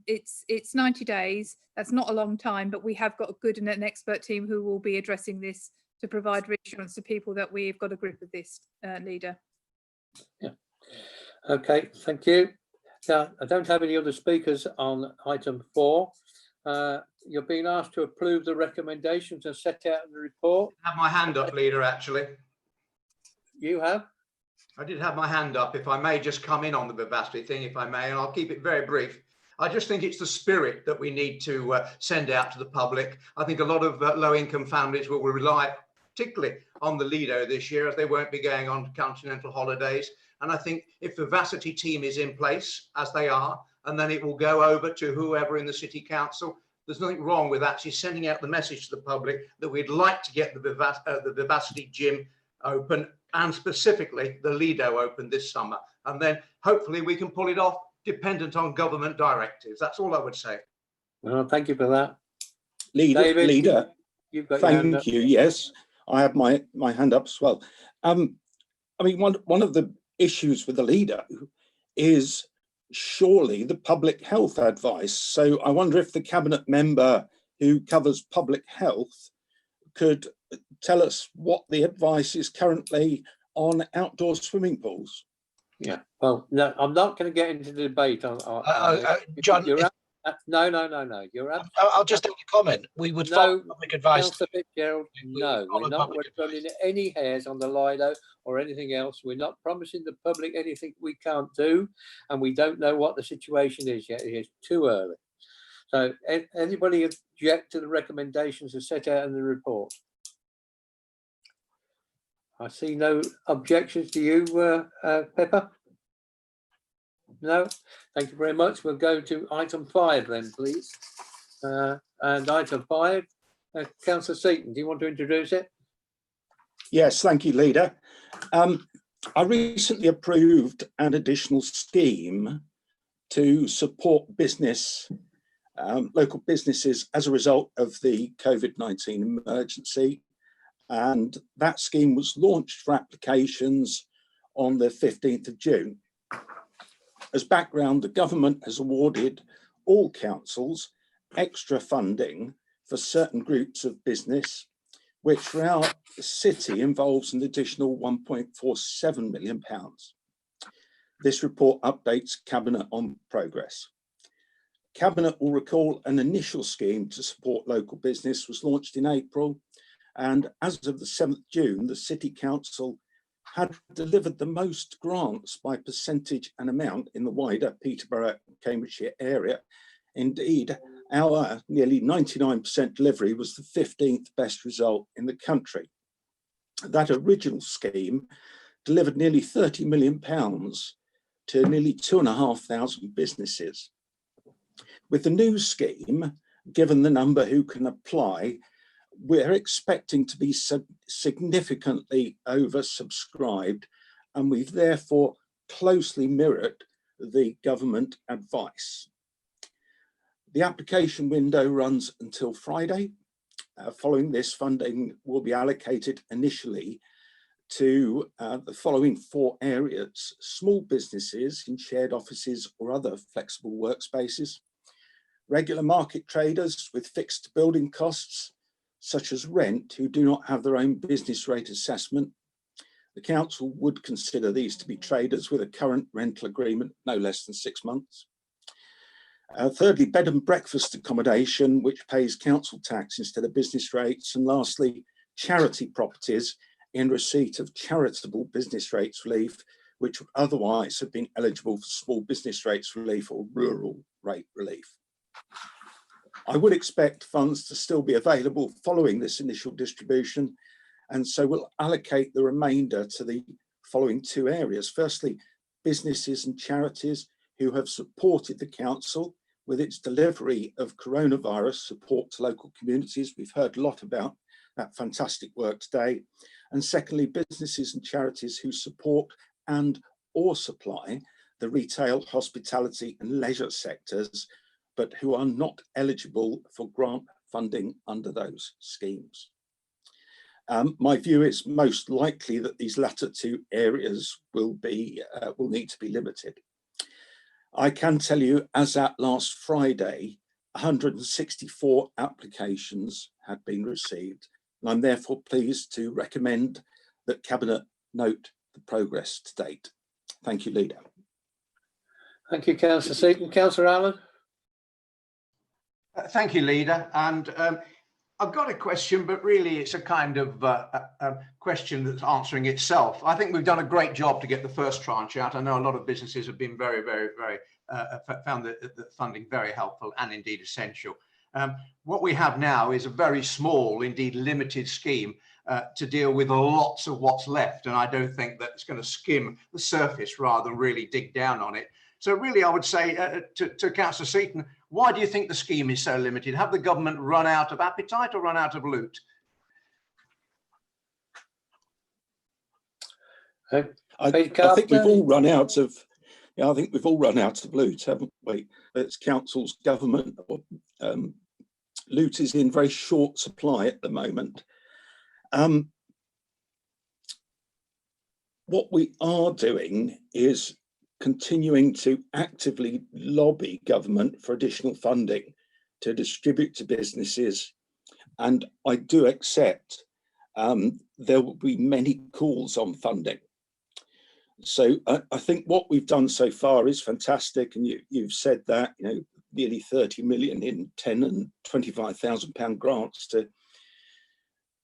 it's 90 days. That's not a long time, but we have got a good and an expert team who will be addressing this to provide reassurance to people that we've got a grip of this, Leader. Yeah. Okay, thank you. Now, I don't have any other speakers on item 4. You're being asked to approve the recommendations as set out in the report. I have my hand up, Leader, actually. You have? I did have my hand up. If I may just come in on the Vivacity thing, if I may, and I'll keep it very brief. I just think it's the spirit that we need to send out to the public. I think a lot of low-income families will rely particularly on the Lido this year, as they won't be going on continental holidays. And I think if the Vivacity team is in place, as they are, and then it will go over to whoever in the City Council, there's nothing wrong with actually sending out the message to the public that we'd like to get the Vivacity gym open, and specifically the Lido open this summer. And then hopefully we can pull it off, dependent on government directives. That's all I would say. Well, thank you for that. Leader, David, Leader, you've got your hand up. thank you. Yes, I have my hand up as well. I mean, one of the issues with the Lido is surely the public health advice. So I wonder if the cabinet member who covers public health could tell us what the advice is currently on outdoor swimming pools. Yeah, well, no, I'm not going to get into the debate on John, no. You're I'll just take a comment. We would follow public advice. Councillor Fitzgerald, no, we're not running any hairs on the Lido or anything else. We're not promising the public anything we can't do, and we don't know what the situation is yet. It is too early. So, anybody object to the recommendations as set out in the report? I see no objections to you, Pippa. No, thank you very much. We'll go to item 5 then, please. And item 5, Councillor Seaton, do you want to introduce it? Yes, thank you, Leader. I recently approved an additional scheme to support business local businesses as a result of the COVID-19 emergency. And that scheme was launched for applications on the 15th of June. As background, the government has awarded all councils extra funding for certain groups of business, which throughout the city involves an additional £1.47 million. This report updates Cabinet on progress. Cabinet will recall an initial scheme to support local business was launched in April, and as of the 7th June, the City Council had delivered the most grants by percentage and amount in the wider Peterborough and Cambridgeshire area. Indeed, our nearly 99% delivery was the 15th best result in the country. That original scheme delivered nearly £30 million to nearly 2,500 businesses. With the new scheme, given the number who can apply, we're expecting to be significantly oversubscribed, and we've therefore closely mirrored the government advice. The application window runs until Friday. Following this, funding will be allocated initially to the following 4 areas: small businesses in shared offices or other flexible workspaces, regular market traders with fixed building costs, such as rent, who do not have their own business rate assessment. The council would consider these to be traders with a current rental agreement no less than 6 months. Thirdly, bed and breakfast accommodation, which pays council tax instead of business rates. And lastly, charity properties in receipt of charitable business rates relief, which would otherwise have been eligible for small business rates relief or rural rate relief. I would expect funds to still be available following this initial distribution, and so we'll allocate the remainder to the following 2 areas. Firstly, businesses and charities who have supported the council with its delivery of coronavirus support to local communities. We've heard a lot about that fantastic work today. And secondly, businesses and charities who support and or supply the retail, hospitality and leisure sectors, but who are not eligible for grant funding under those schemes. My view is most likely that these latter 2 areas will need to be limited. I can tell you, as at last Friday, 164 applications had been received, and I'm therefore pleased to recommend that Cabinet note the progress to date. Thank you, Leader. Thank you, Councillor Seaton. Councillor Allen. Thank you, Leader. And I've got a question, but really it's a kind of question that's answering itself. I think we've done a great job to get the first tranche out. I know a lot of businesses have been very, found the funding very helpful and indeed essential. What we have now is a very small, indeed limited scheme to deal with lots of what's left. And I don't think that it's going to skim the surface rather than really dig down on it. So really, I would say to Councillor Seaton, why do you think the scheme is so limited? Have the government run out of appetite or run out of loot? I think we've all run out of. I think we've all run out of loot, haven't we? It's council's government. Loot is in very short supply at the moment. What we are doing is continuing to actively lobby government for additional funding to distribute to businesses. And I do accept there will be many calls on funding. So I think what we've done so far is fantastic. And you've said that, nearly 30 million in £10,000 and £25,000 grants to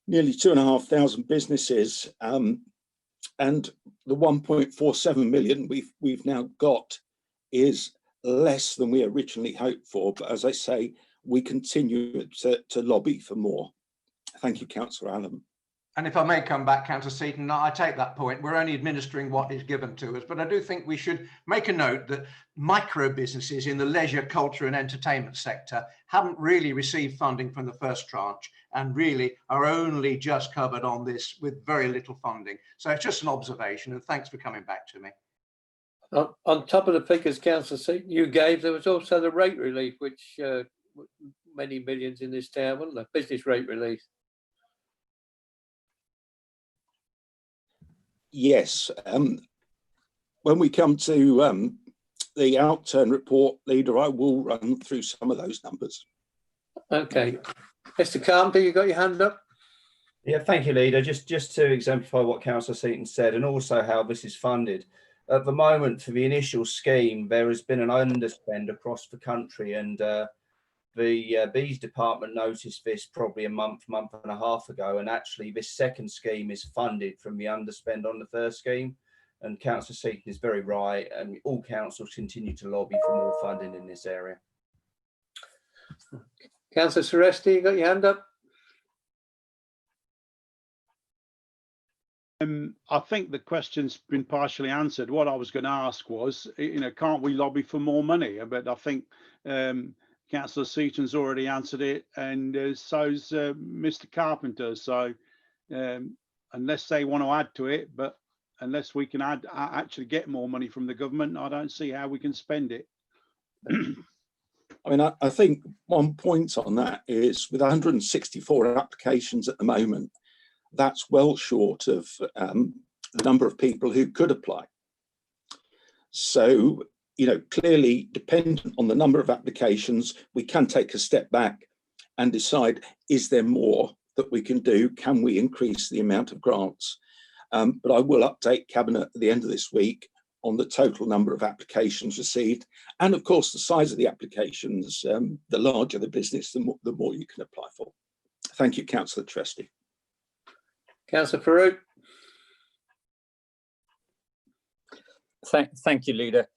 nearly 2,500 businesses. And the 1.47 million we've now got is less than we originally hoped for. But as I say, we continue to lobby for more. Thank you, Councillor Allen. And if I may come back, Councillor Seaton, I take that point. We're only administering what is given to us, but I do think we should make a note that micro businesses in the leisure, culture and entertainment sector haven't really received funding from the first tranche and really are only just covered on this with very little funding. So it's just an observation, and thanks for coming back to me. On top of the figures, Councillor Seaton, you gave, there was also the rate relief, which many millions in this town, wouldn't there? Business rate relief. Yes. When we come to the outturn report, Leader, I will run through some of those numbers. Okay. Mr. Carpenter, you got your hand up? Yeah, thank you, Leader. Just to exemplify what Councillor Seaton said, and also how this is funded. At the moment, for the initial scheme, there has been an underspend across the country, and the Bees department noticed this probably a month and a half ago, and actually this second scheme is funded from the underspend on the first scheme. And Councillor Seaton is very right, and all councils continue to lobby for more funding in this area. Councillor Seresti, you got your hand up? I think the question's been partially answered. What I was going to ask was, can't we lobby for more money? But I think Councillor Seaton's already answered it, and so's Mr. Carpenter. So unless they want to add to it, but unless we can actually get more money from the government, I don't see how we can spend it. I mean, I think one point on that is with 164 applications at the moment, that's well short of the number of people who could apply. So, clearly dependent on the number of applications, we can take a step back and decide, is there more that we can do? Can we increase the amount of grants? But I will update Cabinet at the end of this week on the total number of applications received. And of course, the size of the applications, the larger the business, the more you can apply for. Thank you, Councillor Trusty. Councillor Farouk. Thank you, Leader.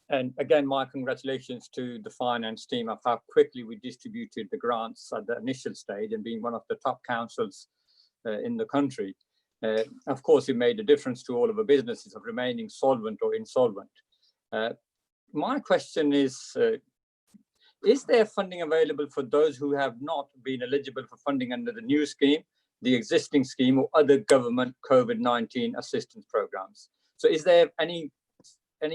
And again, my congratulations to the finance team of how quickly we distributed the grants at the initial stage and being one of the top councils in the country. Of course, it made a difference to all of the businesses of remaining solvent or insolvent. My question is there funding available for those who have not been eligible for funding under the new scheme, the existing scheme, or other government COVID-19 assistance programs? So is there any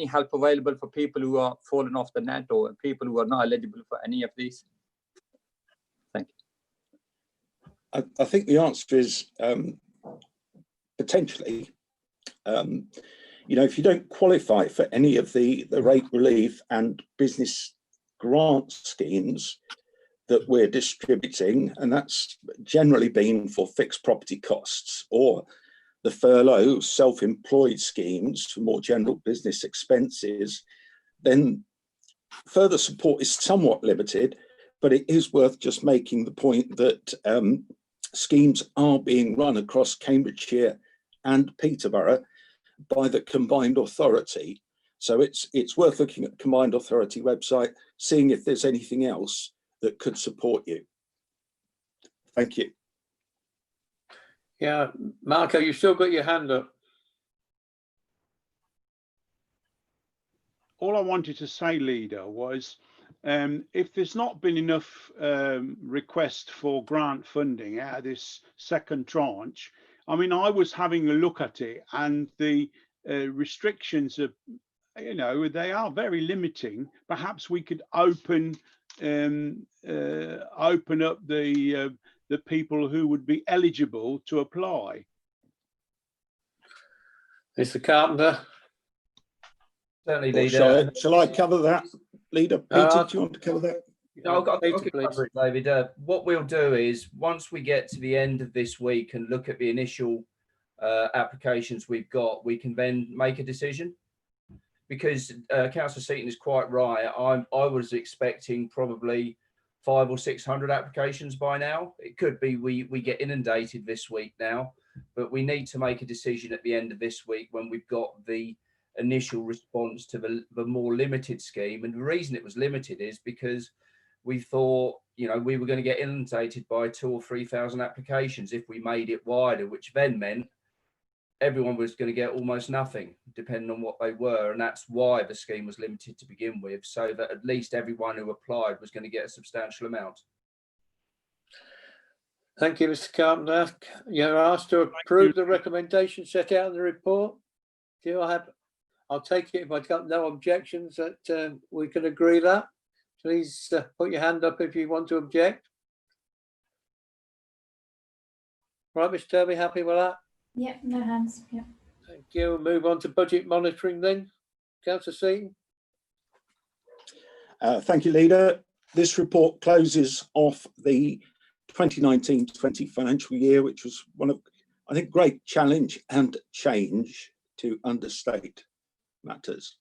help available for people who are fallen off the net or people who are not eligible for any of these? Thank you. I think the answer is potentially. If you don't qualify for any of the rate relief and business grant schemes that we're distributing, and that's generally been for fixed property costs, or the furlough self-employed schemes for more general business expenses, then further support is somewhat limited, but it is worth just making the point that schemes are being run across Cambridgeshire and Peterborough by the Combined Authority. So it's worth looking at the Combined Authority website, seeing if there's anything else that could support you. Thank you. Yeah, Marco, you still got your hand up. All I wanted to say, Leader, was if there's not been enough request for grant funding out of this second tranche, I mean, I was having a look at it, and the restrictions are, they are very limiting. Perhaps we could open up the people who would be eligible to apply. Mr. Carpenter. Certainly, Leader. Shall I cover that, Leader? Peter, do you want to cover that? No, I've got to cover it, David. What we'll do is, once we get to the end of this week and look at the initial applications we've got, we can then make a decision. Because Councillor Seaton is quite right. I was expecting probably 500 or 600 applications by now. It could be we get inundated this week now, but we need to make a decision at the end of this week when we've got the initial response to the more limited scheme. And the reason it was limited is because we thought, we were going to get inundated by 2,000 or 3,000 applications if we made it wider, which then meant everyone was going to get almost nothing, depending on what they were. And that's why the scheme was limited to begin with, so that at least everyone who applied was going to get a substantial amount. Thank you, Mr. Carpenter. You're asked to approve the recommendation set out in the report. I'll take it if I've got no objections that we can agree that. please put your hand up if you want to object. Right, Mr. Turby, happy with that? Yep, no hands. Yep. Thank you. Move on to budget monitoring then. Councillor Seaton. Thank you, Leader. This report closes off the 2019-20 financial year, which was one of, I think, great challenge and change, to understate matters.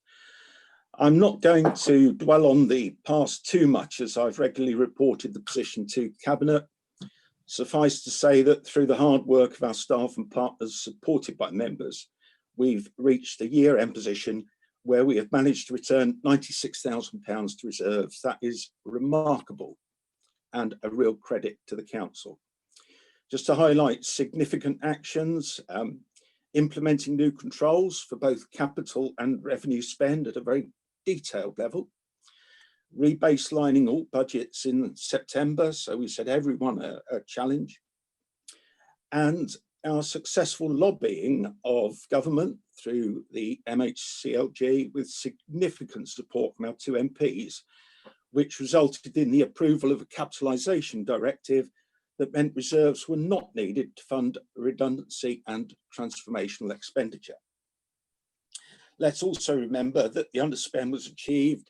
I'm not going to dwell on the past too much, as I've regularly reported the position to Cabinet. Suffice to say that through the hard work of our staff and partners supported by members, we've reached a year-end position where we have managed to return £96,000 to reserves. That is remarkable and a real credit to the Council. Just to highlight significant actions, implementing new controls for both capital and revenue spend at a very detailed level, rebaselining all budgets in September, so we set everyone a challenge, and our successful lobbying of government through the MHCLG with significant support from our two MPs, which resulted in the approval of a capitalisation directive that meant reserves were not needed to fund redundancy and transformational expenditure. Let's also remember that the underspend was achieved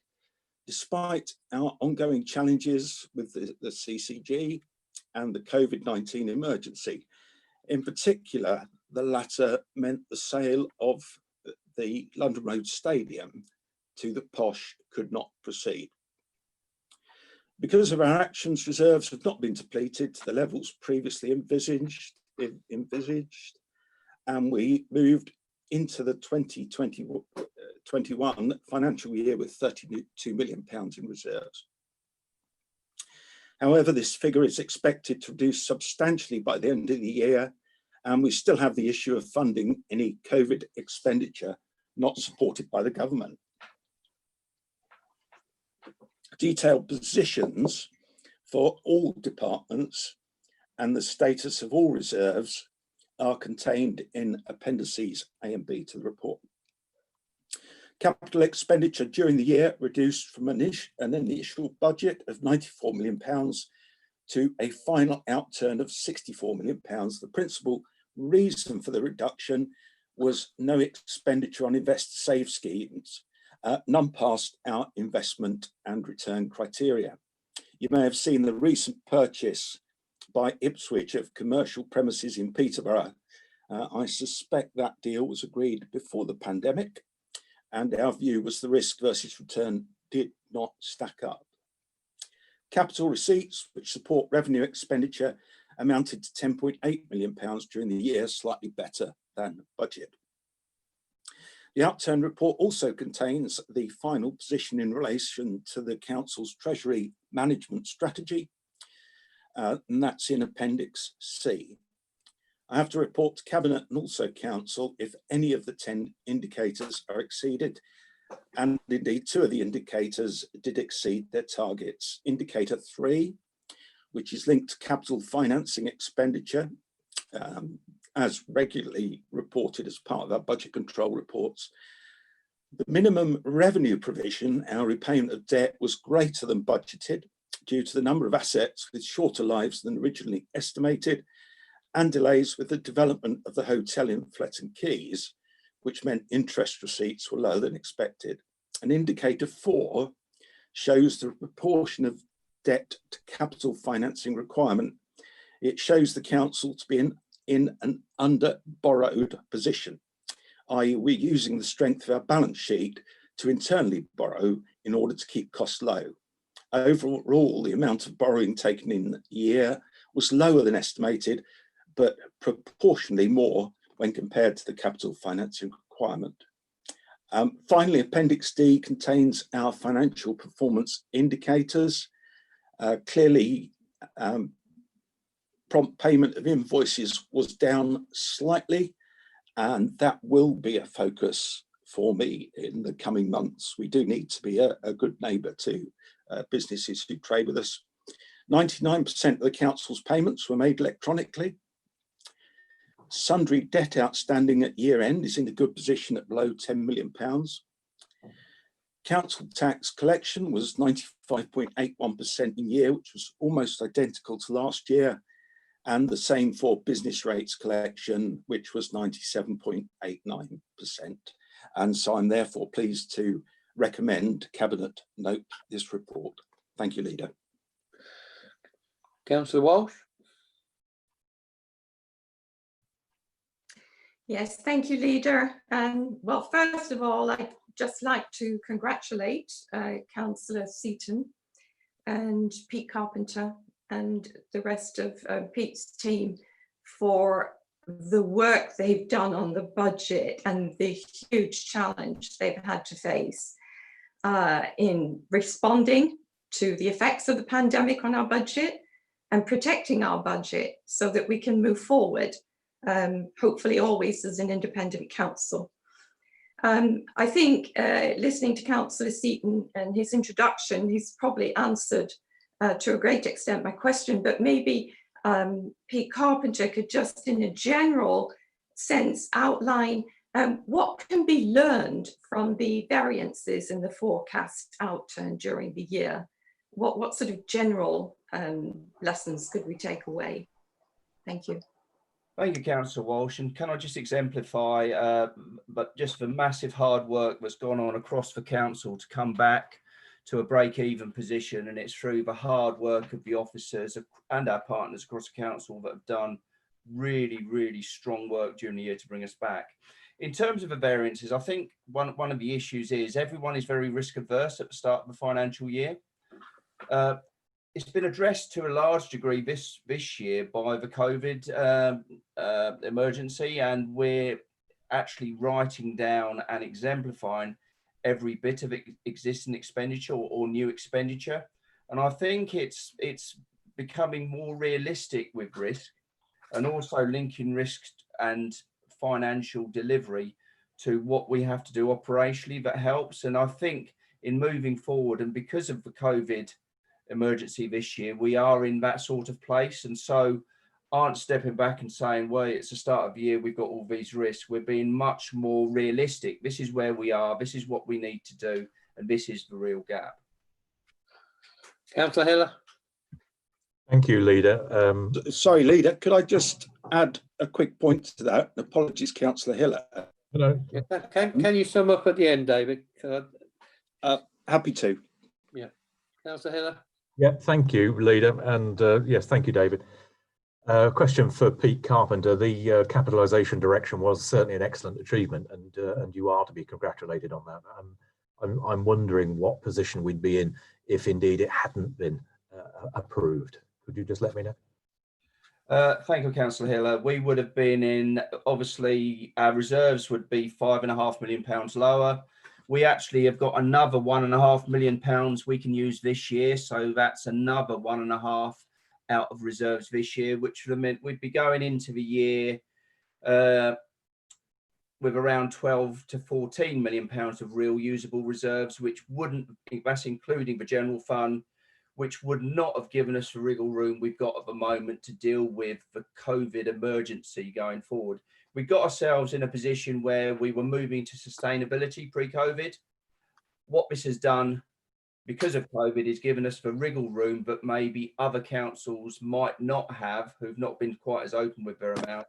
despite our ongoing challenges with the CCG and the COVID-19 emergency. In particular, the latter meant the sale of the London Road Stadium to the Posh could not proceed. Because of our actions, reserves have not been depleted to the levels previously envisaged, and we moved into the 2020-21 financial year with £32 million in reserves. However, this figure is expected to reduce substantially by the end of the year, and we still have the issue of funding any COVID expenditure not supported by the government. Detailed positions for all departments and the status of all reserves are contained in Appendices A and B to the report. Capital expenditure during the year reduced from an initial budget of £94 million to a final outturn of £64 million. The principal reason for the reduction was no expenditure on investor save schemes. None passed our investment and return criteria. You may have seen the recent purchase by Ipswich of commercial premises in Peterborough. I suspect that deal was agreed before the pandemic, and our view was the risk versus return did not stack up. Capital receipts, which support revenue expenditure, amounted to £10.8 million during the year, slightly better than budget. The Outturn report also contains the final position in relation to the Council's Treasury Management Strategy, and that's in Appendix C. I have to report to Cabinet and also Council if any of the 10 indicators are exceeded, and indeed 2 of the indicators did exceed their targets. Indicator 3, which is linked to capital financing expenditure, as regularly reported as part of our budget control reports. The minimum revenue provision, our repayment of debt, was greater than budgeted due to the number of assets with shorter lives than originally estimated and delays with the development of the hotel in Fletton Quays, which meant interest receipts were lower than expected. And indicator 4 shows the proportion of debt to capital financing requirement. It shows the Council to be in an under-borrowed position, i.e. we're using the strength of our balance sheet to internally borrow in order to keep costs low. Overall, the amount of borrowing taken in the year was lower than estimated, but proportionally more when compared to the capital financing requirement. Finally, Appendix D contains our financial performance indicators. Clearly, prompt payment of invoices was down slightly, and that will be a focus for me in the coming months. We do need to be a good neighbour to businesses who trade with us. 99% of the Council's payments were made electronically. Sundry debt outstanding at year end is in a good position at below £10 million. Council tax collection was 95.81% in year, which was almost identical to last year, and the same for business rates collection, which was 97.89%. And so I'm therefore pleased to recommend Cabinet note this report. Thank you, Leader. Councillor Walsh. Yes, thank you, Leader. Well, first of all, I'd just like to congratulate Councillor Seaton and Pete Carpenter and the rest of Pete's team for the work they've done on the budget and the huge challenge they've had to face in responding to the effects of the pandemic on our budget and protecting our budget so that we can move forward, hopefully always as an independent council. I think listening to Councillor Seaton and his introduction, he's probably answered to a great extent my question, but maybe Pete Carpenter could just in a general sense outline what can be learned from the variances in the forecast outturn during the year. What sort of general lessons could we take away? Thank you. Thank you, Councillor Walsh. And can I just exemplify, but just the massive hard work that's gone on across the council to come back to a break-even position, and it's through the hard work of the officers and our partners across the council that have done really, really strong work during the year to bring us back. In terms of the variances, I think one of the issues is everyone is very risk averse at the start of the financial year. It's been addressed to a large degree this year by the COVID emergency, and we're actually writing down and exemplifying every bit of existing expenditure or new expenditure. And I think it's becoming more realistic with risk, and also linking risk and financial delivery to what we have to do operationally that helps. And I think in moving forward, and because of the COVID emergency this year, we are in that sort of place, and so aren't stepping back and saying, well, it's the start of the year, we've got all these risks. We're being much more realistic. This is where we are, this is what we need to do, and this is the real gap. Councillor Hiller. Thank you, Leader. Sorry, Leader, could I just add a quick point to that? Apologies, Councillor Hiller. Hello. Can you sum up at the end, David? Happy to. Yeah. Councillor Hiller. Yeah, thank you, Leader. And yes, thank you, David. Question for Pete Carpenter. The capitalisation direction was certainly an excellent achievement, and you are to be congratulated on that. I'm wondering what position we'd be in if indeed it hadn't been approved. Could you just let me know? Thank you, Councillor Hiller. We would have been in, obviously, our reserves would be £5.5 million lower. We actually have got another £1.5 million we can use this year. So that's another 1.5 out of reserves this year, which would have meant we'd be going into the year with around 12 to 14 million pounds of real usable reserves, which wouldn't, that's including the general fund, which would not have given us the wriggle room we've got at the moment to deal with the COVID emergency going forward. We got ourselves in a position where we were moving to sustainability pre-COVID. What this has done, because of COVID, is given us the wriggle room that maybe other councils might not have, who've not been quite as open with their amount.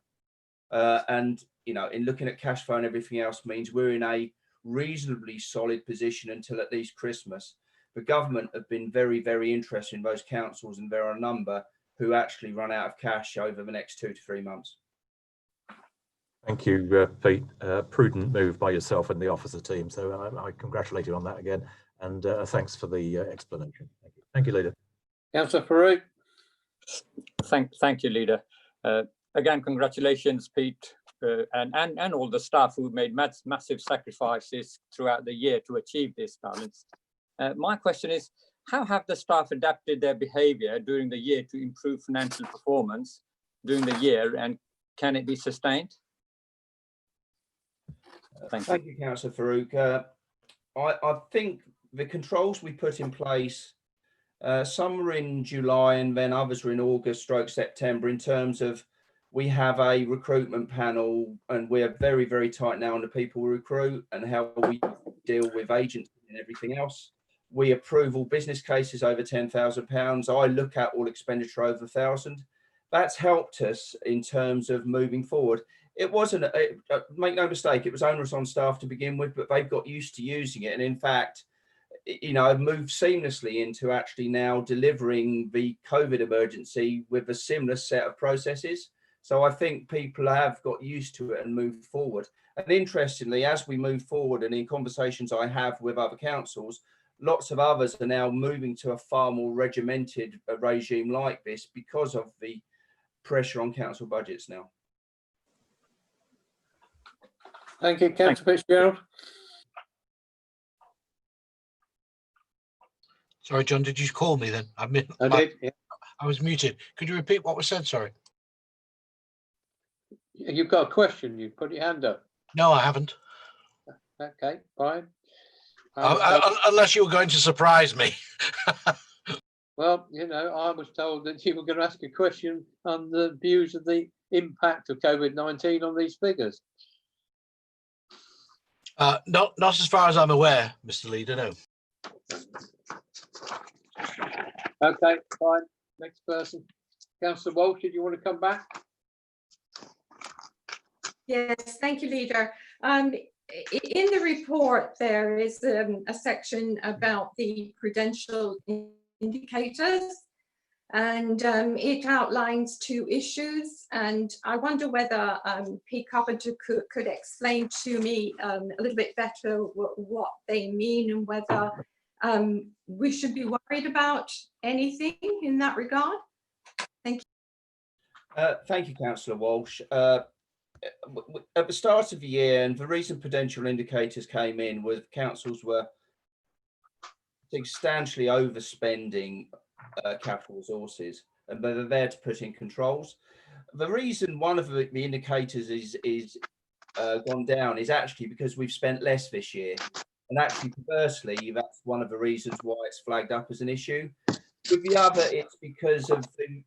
And, you know, in looking at cash flow and everything else means we're in a reasonably solid position until at least Christmas. The government have been very, very interested in those councils, and there are a number who actually run out of cash over the next 2 to 3 months. Thank you, Pete. Prudent move by yourself and the officer team. So I congratulate you on that again. And thanks for the explanation. Thank you. Thank you, Leader. Councillor Farouk. Thank you, Leader. Again, congratulations, Pete, and all the staff who made massive sacrifices throughout the year to achieve this balance. My question is, how have the staff adapted their behaviour during the year to improve financial performance during the year, and can it be sustained? Thank you, Councillor Farouk. I think the controls we put in place, some were in July and then others were in August / September, in terms of we have a recruitment panel and we're very, very tight now on the people we recruit and how we deal with agency and everything else. We approve all business cases over £10,000. I look at all expenditure over 1,000. That's helped us in terms of moving forward. It wasn't, make no mistake, it was onerous on staff to begin with, but they've got used to using it. And in fact, you know, moved seamlessly into actually now delivering the COVID emergency with a similar set of processes. So I think people have got used to it and moved forward. And interestingly, as we move forward and in conversations I have with other councils, lots of others are now moving to a far more regimented regime like this because of the pressure on council budgets now. Thank you, Councillor Fitzgerald. Sorry, John, did you call me then? I did, yeah. I was muted. Could you repeat what was said? Sorry. You've got a question. You put your hand up. No, I haven't. Okay, fine. Unless you were going to surprise me. Well, you know, I was told that you were going to ask a question on the views of the impact of COVID-19 on these figures. Not as far as I'm aware, Mr. Leader, no. Okay, fine. Next person. Councillor Walsh, did you want to come back? Yes, thank you, Leader. In the report, there is a section about the prudential indicators, and it outlines 2 issues. And I wonder whether Pete Carpenter could explain to me a little bit better what they mean and whether we should be worried about anything in that regard. Thank you. Thank you, Councillor Walsh. At the start of the year, and the reason prudential indicators came in was councils were substantially overspending capital resources, and they're there to put in controls. The reason one of the indicators is gone down is actually because we've spent less this year, and actually perversely that's one of the reasons why it's flagged up as an issue. With the other, it's because of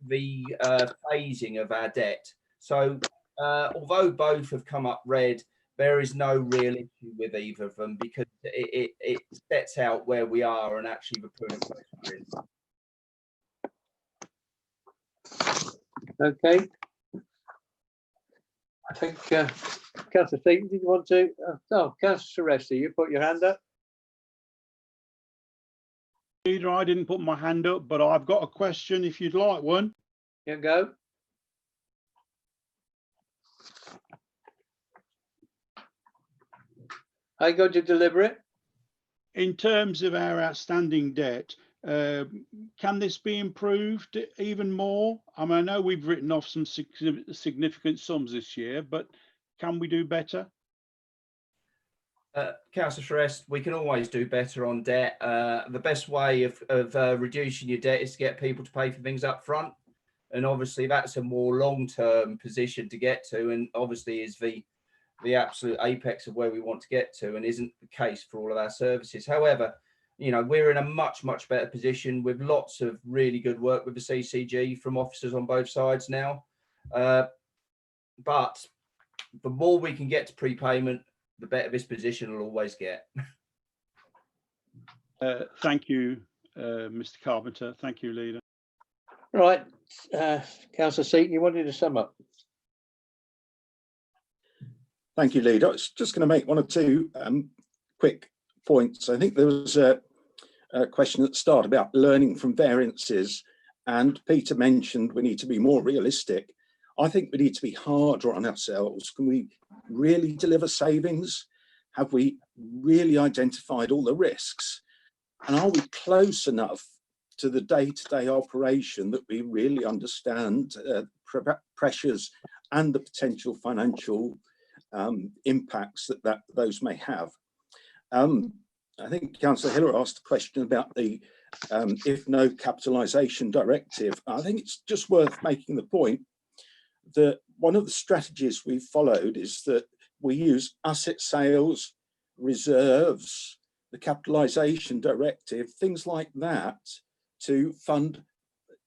the phasing of our debt. So although both have come up red, there is no real issue with either of them because it sets out where we are and actually the prudent place we're in. Okay. I think Councillor Seaton, did you want to? Oh, Councillor Seresti, you put your hand up. Leader, I didn't put my hand up, but I've got a question if you'd like one. You go. How are you going to deliver it? In terms of our outstanding debt, can this be improved even more? I mean, I know we've written off some significant sums this year, but can we do better? Councillor Ferrest, we can always do better on debt. The best way of reducing your debt is to get people to pay for things up front. And obviously that's a more long-term position to get to, and obviously is the absolute apex of where we want to get to, and isn't the case for all of our services. However, you know, we're in a much better position with lots of really good work with the CCG from officers on both sides now. But the more we can get to prepayment, the better this position will always get. Thank you, Mr. Carpenter. Thank you, Leader. Right, Councillor Seaton, you wanted to sum up. Thank you, Leader. I was just going to make 1 or 2 quick points. I think there was a question at the start about learning from variances, and Peter mentioned we need to be more realistic. I think we need to be harder on ourselves. Can we really deliver savings? Have we really identified all the risks? And are we close enough to the day-to-day operation that we really understand pressures and the potential financial impacts that those may have? I think Councillor Hiller asked a question about the if no capitalisation directive. I think it's just worth making the point that one of the strategies we've followed is that we use asset sales, reserves, the capitalisation directive, things like that, to fund,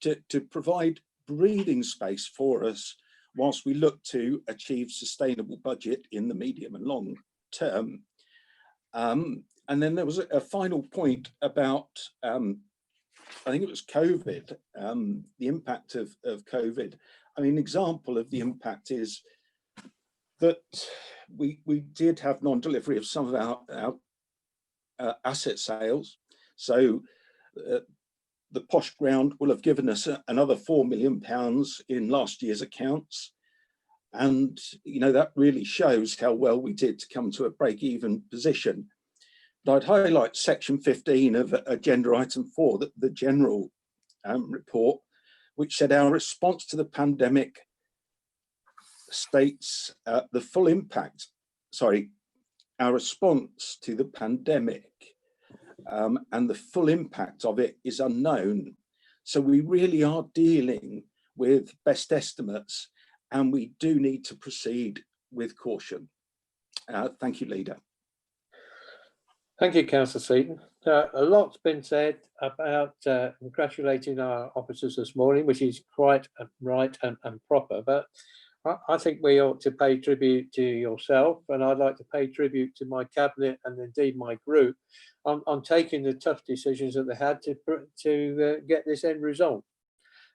to provide breathing space for us whilst we look to achieve sustainable budget in the medium and long term. And then there was a final point about, I think it was COVID, the impact of COVID. I mean, an example of the impact is that we did have non-delivery of some of our asset sales. So the Posh Ground will have given us another £4 million in last year's accounts. And, you know, that really shows how well we did to come to a break-even position. But I'd highlight section 15 of agenda item 4, the general report, which said our response to the pandemic states the full impact, our response to the pandemic and the full impact of it is unknown. So we really are dealing with best estimates, and we do need to proceed with caution. Thank you, Leader. Thank you, Councillor Seaton. A lot's been said about congratulating our officers this morning, which is quite right and proper, but I think we ought to pay tribute to yourself, and I'd like to pay tribute to my cabinet and indeed my group on taking the tough decisions that they had to get this end result.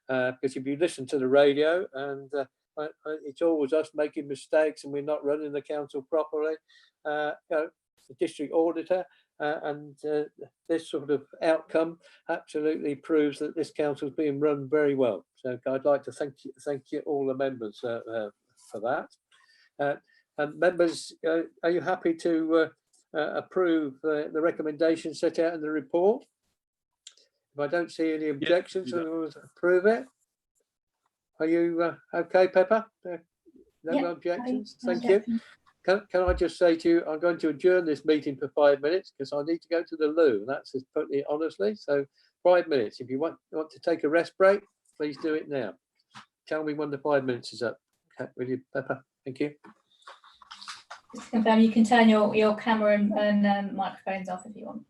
Because if you listen to the radio, and it's always us making mistakes and we're not running the council properly, you know, the district auditor, and this sort of outcome absolutely proves that this council is being run very well. So I'd like to thank you all the members for that. And members, are you happy to approve the recommendations set out in the report? If I don't see any objections, I will approve it. Are you okay, Pepper? No objections? Thank you. Can I just say to you, I'm going to adjourn this meeting for 5 minutes because I need to go to the loo. That's just putting it honestly. So 5 minutes. If you want to take a rest break, please do it now. Tell me when the 5 minutes is up. Okay, will you, Pepper? Thank you. Just to confirm, you can turn your camera and microphones off if you want.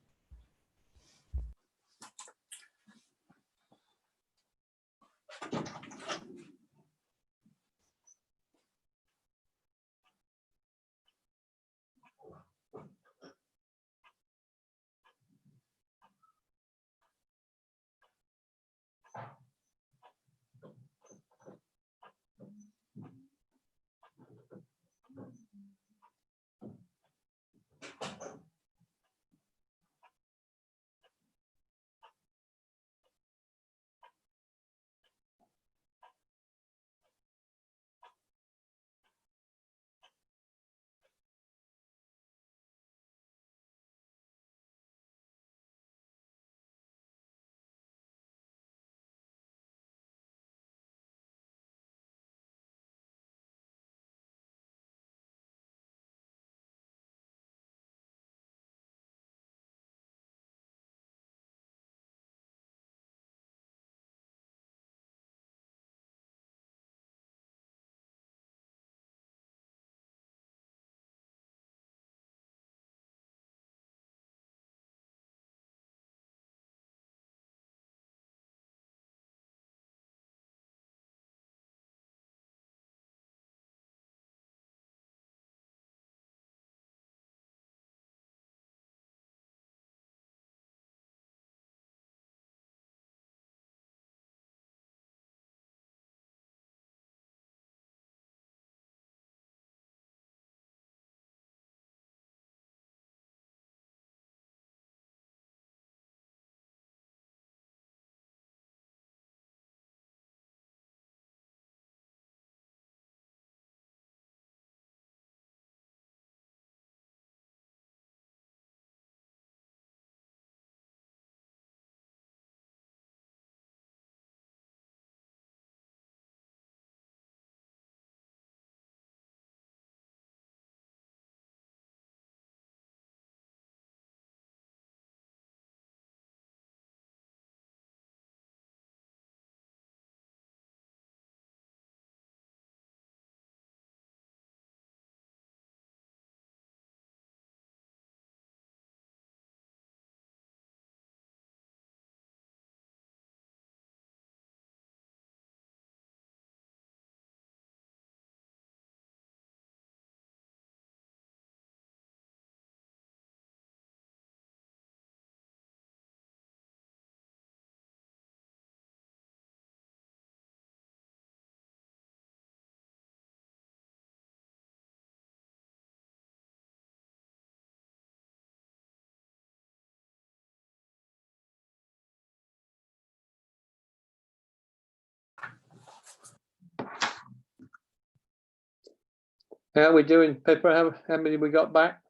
How are we doing, Pippa? How many we got back?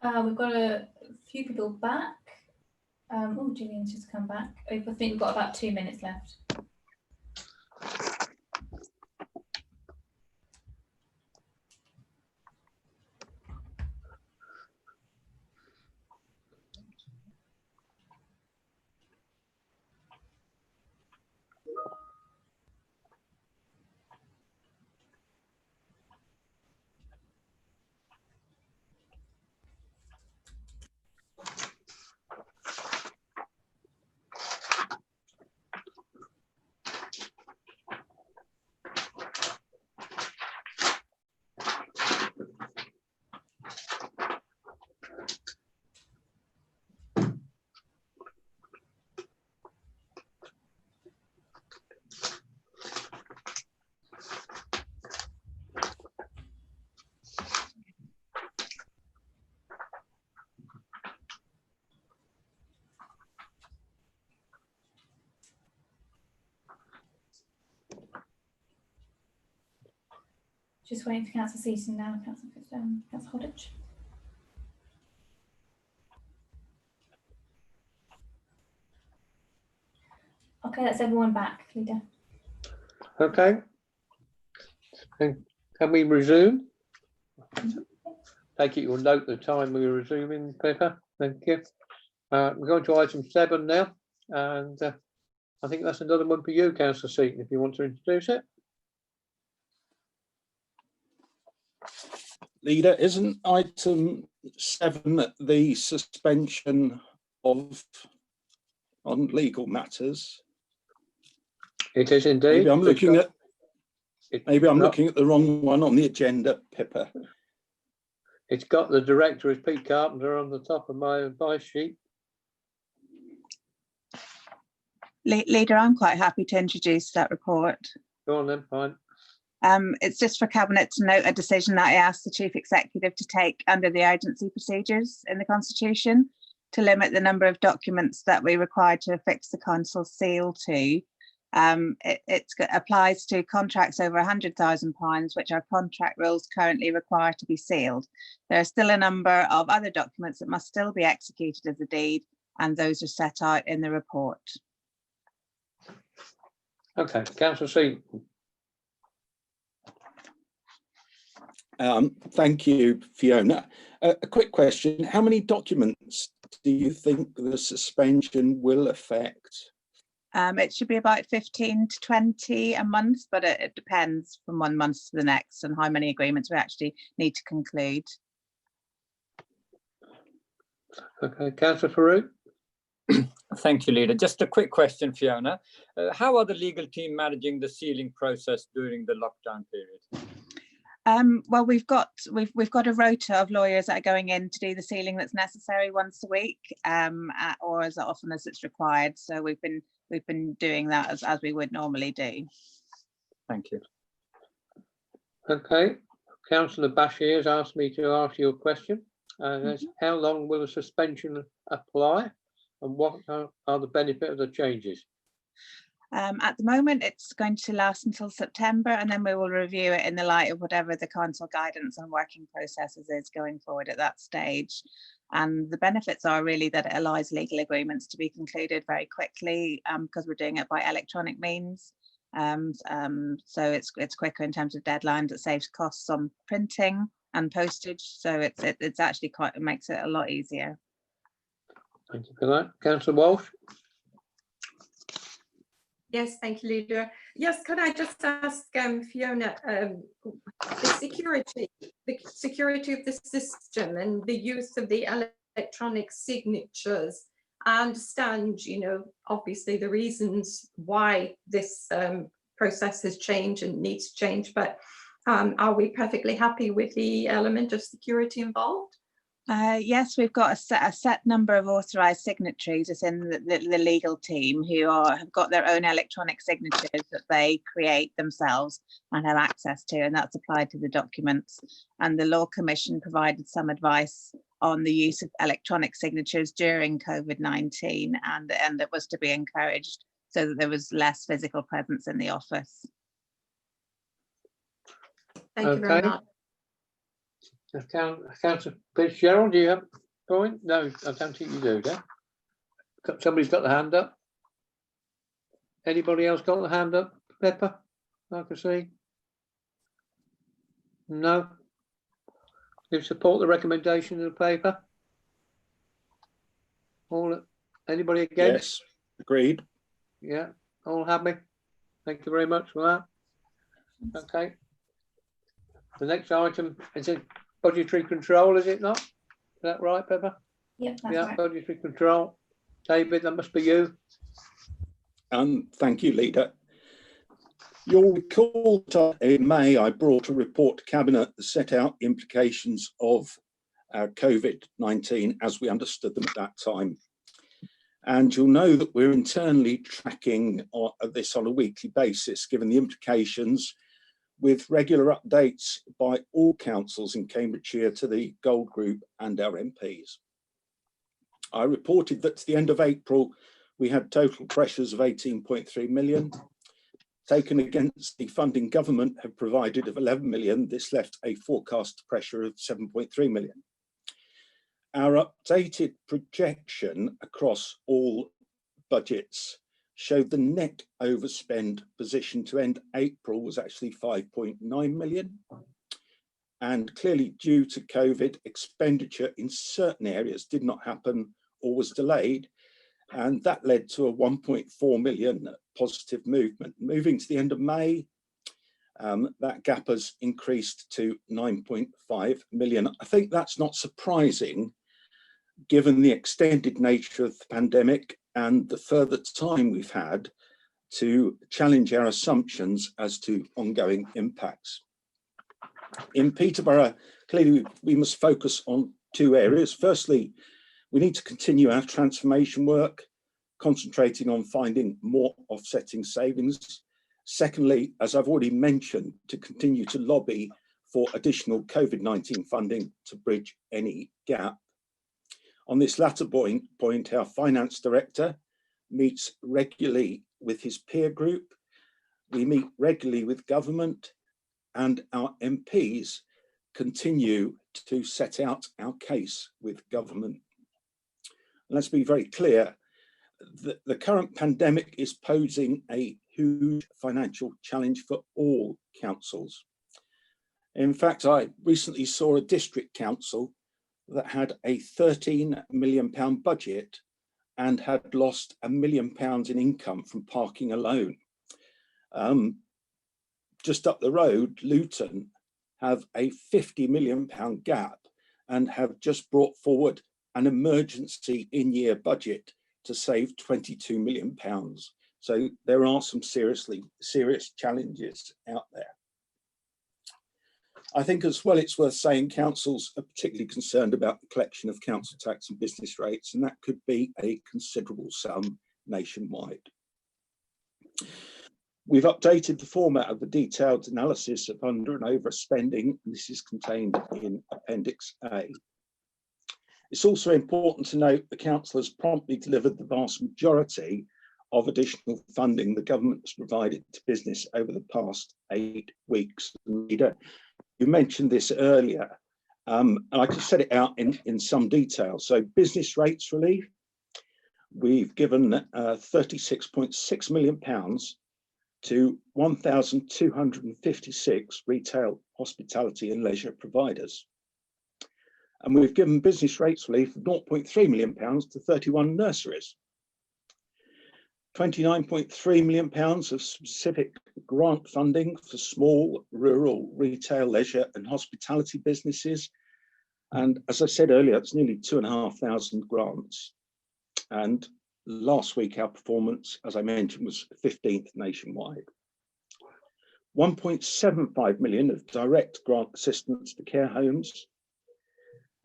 We've got a few people back. Oh, Gillian's just come back. I think we've got about 2 minutes left. Just waiting for Councillor Seaton now, Councillor Holditch. Okay, that's everyone back, Leader. Okay. Can we resume? Take it you'll note the time we're resuming, Pippa. Thank you. We're going to item 7 now, and I think that's another one for you, Councillor Seaton, if you want to introduce it. Leader, isn't item 7 the suspension of on legal matters? It is indeed. Maybe I'm looking at the wrong one on the agenda, Pippa. It's got the director as Pete Carpenter on the top of my advice sheet. Leader, I'm quite happy to introduce that report. Go on then, fine. It's just for Cabinet to note a decision that I asked the Chief Executive to take under the urgency procedures in the Constitution to limit the number of documents that we require to affix the Council seal to. It applies to contracts over £100,000, which our contract rules currently require to be sealed. There are still a number of other documents that must still be executed as a deed, and those are set out in the report. Okay, Councillor Seaton. Thank you, Fiona. A quick question. How many documents do you think the suspension will affect? It should be about 15 to 20 a month, but it depends from one month to the next and how many agreements we actually need to conclude. Okay, Councillor Farouk. Thank you, Leader. Just a quick question, Fiona. How are the legal team managing the sealing process during the lockdown period? Well, we've got a rota of lawyers that are going in to do the sealing that's necessary once a week, or as often as it's required. So we've been doing that as we would normally do. Thank you. Okay, Councillor Bashir has asked me to ask you a question. How long will the suspension apply, and what are the benefit of the changes? At the moment, it's going to last until September, and then we will review it in the light of whatever the Council guidance and working processes is going forward at that stage. And the benefits are really that it allows legal agreements to be concluded very quickly because we're doing it by electronic means. So it's quicker in terms of deadlines. It saves costs on printing and postage. So it's actually it makes it a lot easier. Thank you for that. Councillor Walsh. Yes, thank you, Leader. Yes, could I just ask Fiona, the security of the system and the use of the electronic signatures. I understand, obviously the reasons why this process has changed and needs to change, but are we perfectly happy with the element of security involved? Yes, we've got a set number of authorised signatories within the legal team who have got their own electronic signatures that they create themselves and have access to, and that's applied to the documents. And the Law Commission provided some advice on the use of electronic signatures during COVID-19, and it was to be encouraged so that there was less physical presence in the office. Thank you very Okay. much. Councillor Fitzgerald, do you have a point? No, I don't think you do. Yeah? Somebody's got the hand up. Anybody else got the hand up? Pepper, I can see. No. You support the recommendation in the paper? All. Anybody against? Yes, agreed. Yeah, all happy. Thank you very much for that. Okay. The next item is in budgetary control, is it not? Is that right, Pepper? Yep, that's Yeah, right. budgetary control. David, that must be you. Thank you, Leader. You'll recall that in May, I brought a report to Cabinet that set out implications of COVID-19 as we understood them at that time. And you'll know that we're internally tracking this on a weekly basis, given the implications, with regular updates by all councils in Cambridgeshire to the Gold Group and our MPs. I reported that to the end of April, we had total pressures of 18.3 million. Taken against the funding government have provided of 11 million, this left a forecast pressure of 7.3 million. Our updated projection across all budgets showed the net overspend position to end April was actually 5.9 million. And clearly due to COVID, expenditure in certain areas did not happen or was delayed. And that led to a 1.4 million positive movement. Moving to the end of May, that gap has increased to 9.5 million. I think that's not surprising, given the extended nature of the pandemic and the further time we've had to challenge our assumptions as to ongoing impacts. In Peterborough, clearly we must focus on two areas. Firstly, we need to continue our transformation work, concentrating on finding more offsetting savings. Secondly, as I've already mentioned, to continue to lobby for additional COVID-19 funding to bridge any gap. On this latter point, our finance director meets regularly with his peer group. We meet regularly with government, and our MPs continue to set out our case with government. Let's be very clear, the current pandemic is posing a huge financial challenge for all councils. In fact, I recently saw a district council that had a £13 million budget and had lost £1 million in income from parking alone. Just up the road, Luton have a £50 million gap and have just brought forward an emergency in-year budget to save £22 million. So there are some serious challenges out there. I think as well, it's worth saying councils are particularly concerned about the collection of council tax and business rates, and that could be a considerable sum nationwide. We've updated the format of the detailed analysis of under and overspending, and this is contained in Appendix A. It's also important to note the council has promptly delivered the vast majority of additional funding the government has provided to business over the past 8 weeks. You mentioned this earlier, and I can set it out in some detail. So business rates relief, we've given £36.6 million to 1,256 retail, hospitality and leisure providers. And we've given business rates relief of £0.3 million to 31 nurseries. £29.3 million of specific grant funding for small, rural, retail, leisure and hospitality businesses. And as I said earlier, it's nearly 2,500 grants. And last week, our performance, as I mentioned, was 15th nationwide. £1.75 million of direct grant assistance to care homes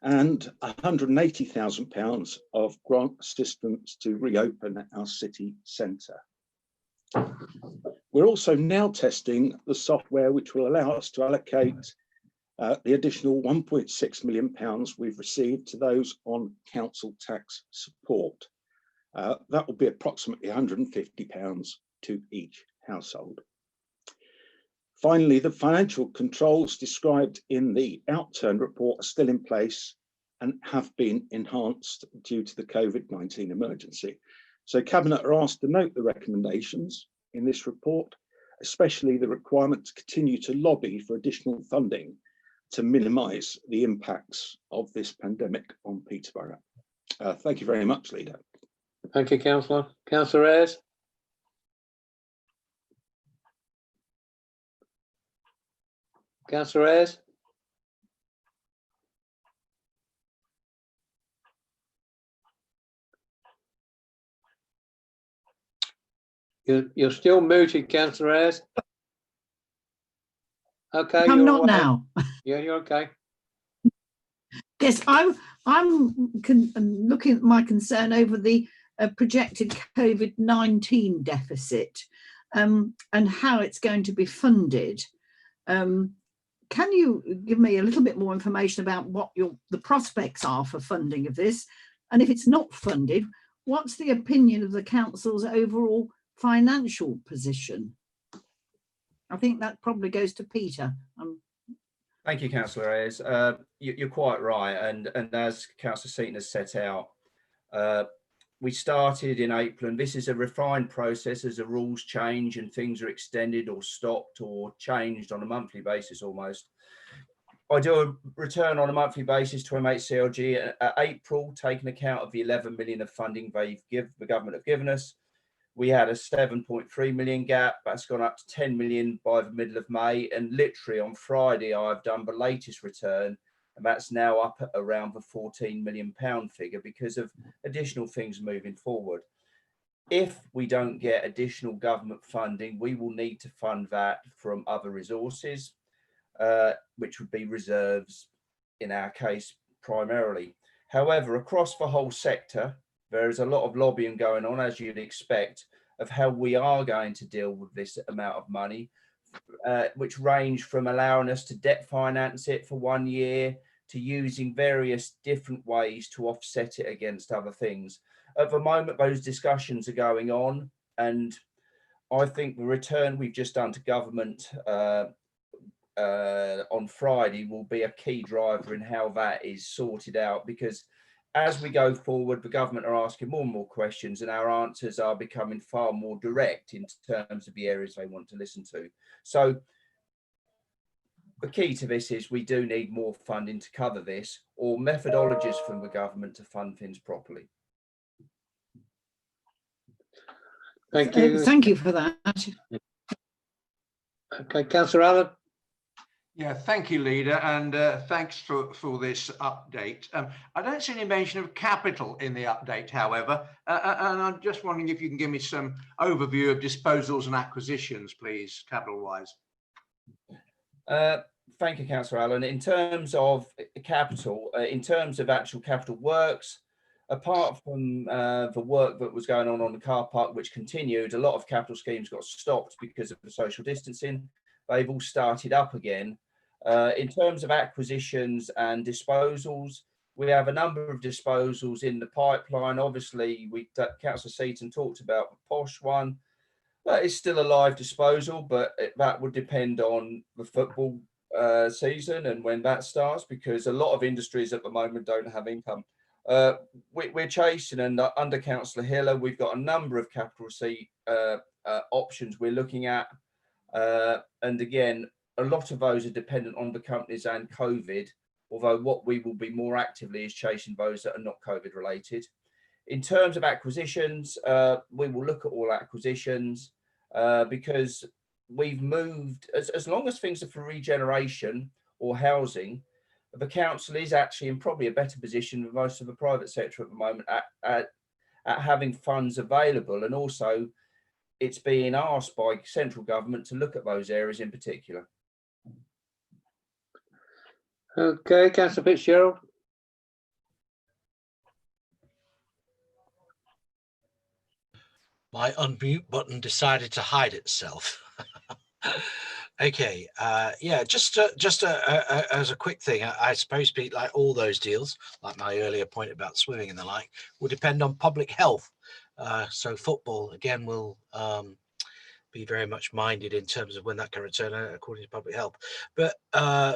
and £180,000 of grant assistance to reopen our city centre. We're also now testing the software which will allow us to allocate the additional £1.6 million we've received to those on council tax support. That will be approximately £150 to each household. Finally, the financial controls described in the outturn report are still in place and have been enhanced due to the COVID-19 emergency. So Cabinet are asked to note the recommendations in this report, especially the requirement to continue to lobby for additional funding to minimise the impacts of this pandemic on Peterborough. Thank you very much, Leader. Thank you, Councillor. Councillor Ayres. Councillor Ayres. You're still muted, Councillor Ayres. Okay. I'm not now. Yeah, you're okay. Yes, I'm looking at my concern over the projected COVID-19 deficit and how it's going to be funded. Can you give me a little bit more information about what the prospects are for funding of this? And if it's not funded, what's the opinion of the council's overall financial position? I think that probably goes to Peter. Thank you, Councillor Ayres. You're quite right, and as Councillor Seaton has set out, we started in April, and this is a refined process as the rules change and things are extended or stopped or changed on a monthly basis almost. I do a return on a monthly basis to MHCLG at April, taking account of the 11 million of funding the government have given us. We had a 7.3 million gap. That's gone up to 10 million by the middle of May. And literally on Friday, I've done the latest return, and that's now up at around the £14 million figure because of additional things moving forward. If we don't get additional government funding, we will need to fund that from other resources, which would be reserves in our case primarily. However, across the whole sector, there is a lot of lobbying going on, as you'd expect, of how we are going to deal with this amount of money, which range from allowing us to debt finance it for 1 year to using various different ways to offset it against other things. At the moment, those discussions are going on, and I think the return we've just done to government on Friday will be a key driver in how that is sorted out, because as we go forward, the government are asking more and more questions, and our answers are becoming far more direct in terms of the areas they want to listen to. So the key to this is we do need more funding to cover this, or methodologies from the government to fund things properly. Thank you. Thank you for that. Okay, Councillor Allen. Yeah, thank you, Leader, and thanks for this update. I don't see any mention of capital in the update, however, and I'm just wondering if you can give me some overview of disposals and acquisitions, please, capital-wise. Thank you, Councillor Allen. In terms of capital, in terms of actual capital works, apart from the work that was going on the car park, which continued, a lot of capital schemes got stopped because of the social distancing. They've all started up again. In terms of acquisitions and disposals, we have a number of disposals in the pipeline. Obviously, Councillor Seaton talked about the posh one. That is still a live disposal, but that would depend on the football season and when that starts, because a lot of industries at the moment don't have income. We're chasing, and under Councillor Hiller, we've got a number of capital receipt options we're looking at. And again, a lot of those are dependent on the companies and COVID, although what we will be more actively is chasing those that are not COVID related. In terms of acquisitions, we will look at all acquisitions because we've moved, as long as things are for regeneration or housing, the council is actually in probably a better position than most of the private sector at the moment at having funds available, and also it's being asked by central government to look at those areas in particular. Okay, Councillor Fitzgerald. My unmute button decided to hide itself. Okay, yeah, just as a quick thing, I suppose, Pete, like all those deals, like my earlier point about swimming and the like, will depend on public health. So football, again, will be very much minded in terms of when that can return according to public health. But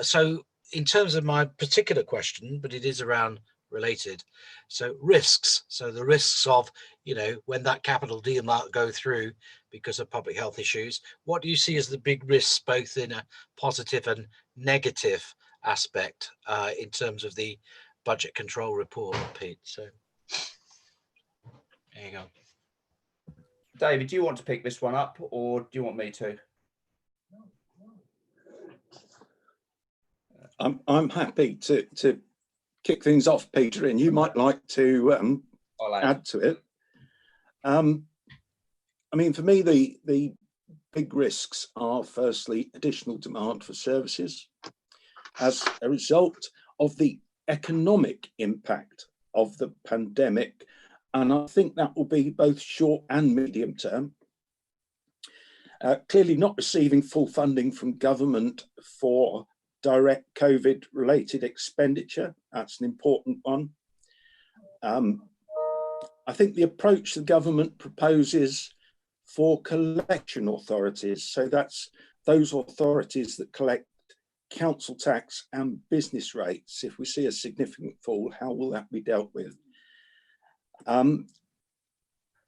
so in terms of my particular question, but it is around related, so risks. So the risks of, you know, when that capital deal might go through because of public health issues, what do you see as the big risks, both in a positive and negative aspect in terms of the budget control report, Pete? So there you go. David, do you want to pick this one up, or do you want me to? I'm happy to kick things off, Peter, and you might like to add to it. I mean, for me, the big risks are firstly additional demand for services as a result of the economic impact of the pandemic. And I think that will be both short and medium term. Clearly not receiving full funding from government for direct COVID related expenditure. That's an important one. I think the approach the government proposes for collection authorities, so that's those authorities that collect council tax and business rates. If we see a significant fall, how will that be dealt with?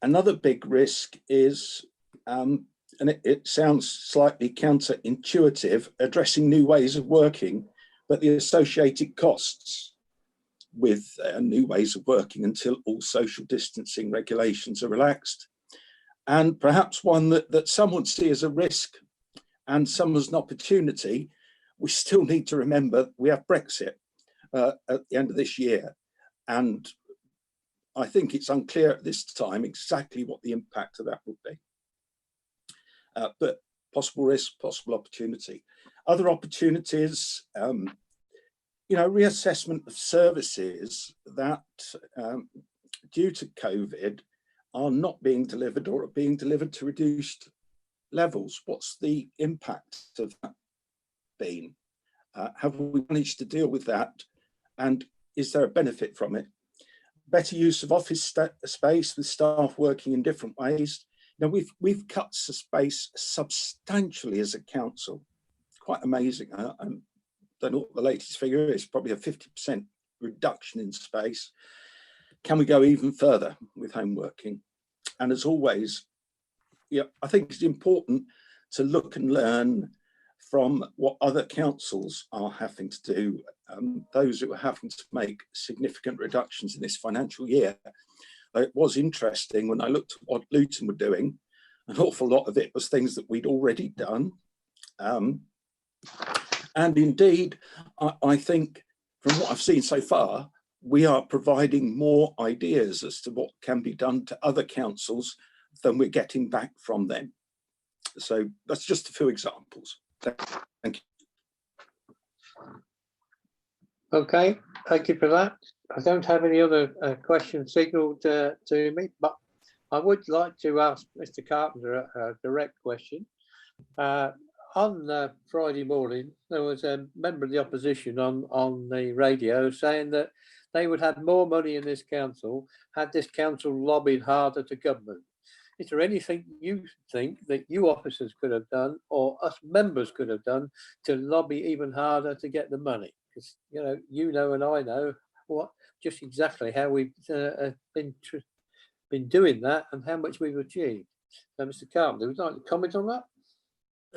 Another big risk is, and it sounds slightly counterintuitive, addressing new ways of working, but the associated costs with new ways of working until all social distancing regulations are relaxed. And perhaps one that some would see as a risk and some as an opportunity, we still need to remember we have Brexit at the end of this year. And I think it's unclear at this time exactly what the impact of that would be. But possible risk, possible opportunity. Other opportunities, you know, reassessment of services that due to COVID are not being delivered or are being delivered to reduced levels. What's the impact of that been? Have we managed to deal with that? And is there a benefit from it? Better use of office space with staff working in different ways. Now we've cut space substantially as a council. Quite amazing. I don't know what the latest figure is, probably a 50% reduction in space. Can we go even further with home working? And as always, yeah, I think it's important to look and learn from what other councils are having to do. Those who are having to make significant reductions in this financial year. It was interesting when I looked at what Luton were doing, an awful lot of it was things that we'd already done. And indeed, I think from what I've seen so far, we are providing more ideas as to what can be done to other councils than we're getting back from them. So that's just a few examples. Thank you. Okay, thank you for that. I don't have any other questions signalled to me, but I would like to ask Mr. Carpenter a direct question. On Friday morning, there was a member of the opposition on the radio saying that they would have more money in this council had this council lobbied harder to government. Is there anything you think that you officers could have done or us members could have done to lobby even harder to get the money? Because you know and I know what just exactly how we've been doing that and how much we've achieved. So, Mr. Carpenter, would you like to comment on that?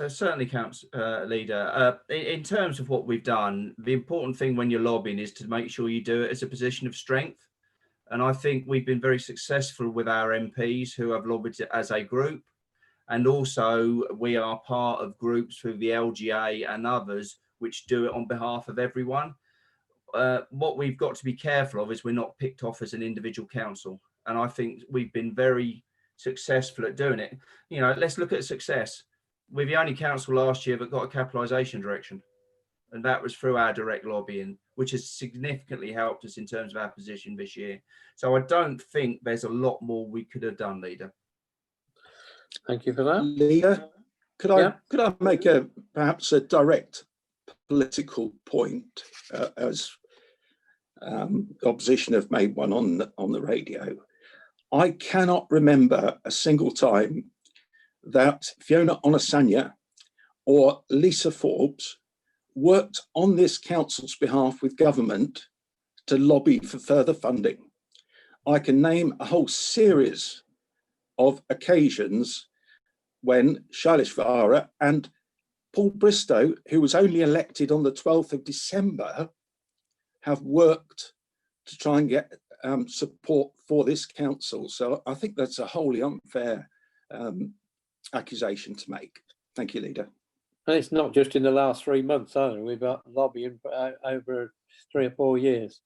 Certainly, Council Leader. In terms of what we've done, the important thing when you're lobbying is to make sure you do it as a position of strength. And I think we've been very successful with our MPs who have lobbied as a group. And also we are part of groups through the LGA and others which do it on behalf of everyone. What we've got to be careful of is we're not picked off as an individual council. And I think we've been very successful at doing it. Let's look at success. We're the only council last year that got a capitalisation direction. And that was through our direct lobbying, which has significantly helped us in terms of our position this year. So I don't think there's a lot more we could have done, Leader. Thank you for that. Leader, could I make perhaps a direct political point, as opposition have made one on the radio? I cannot remember a single time that Fiona Onasanya or Lisa Forbes worked on this council's behalf with government to lobby for further funding. I can name a whole series of occasions when Shailesh Vara and Paul Bristow, who was only elected on the 12th of December, have worked to try and get support for this council. So I think that's a wholly unfair accusation to make. Thank you, Leader. And it's not just in the last 3 months either. We've got lobbying over 3 or 4 years.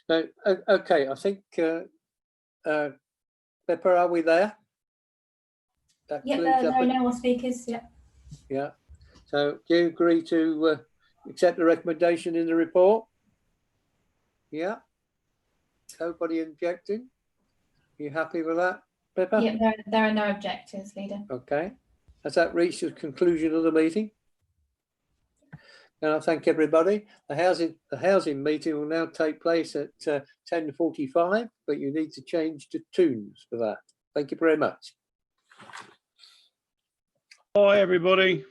So, okay, I think, Pippa, are we there? Yeah, there are no more speakers. Yeah. Yeah. So do you agree to accept the recommendation in the report? Yeah. Nobody objecting? Are you happy with that, Pippa? Yeah, there are no objectors, Leader. Okay. Has that reached the conclusion of the meeting? And I thank everybody. The housing meeting will now take place at 10:45, but you need to change to tunes for that. Thank you very much. Bye, everybody.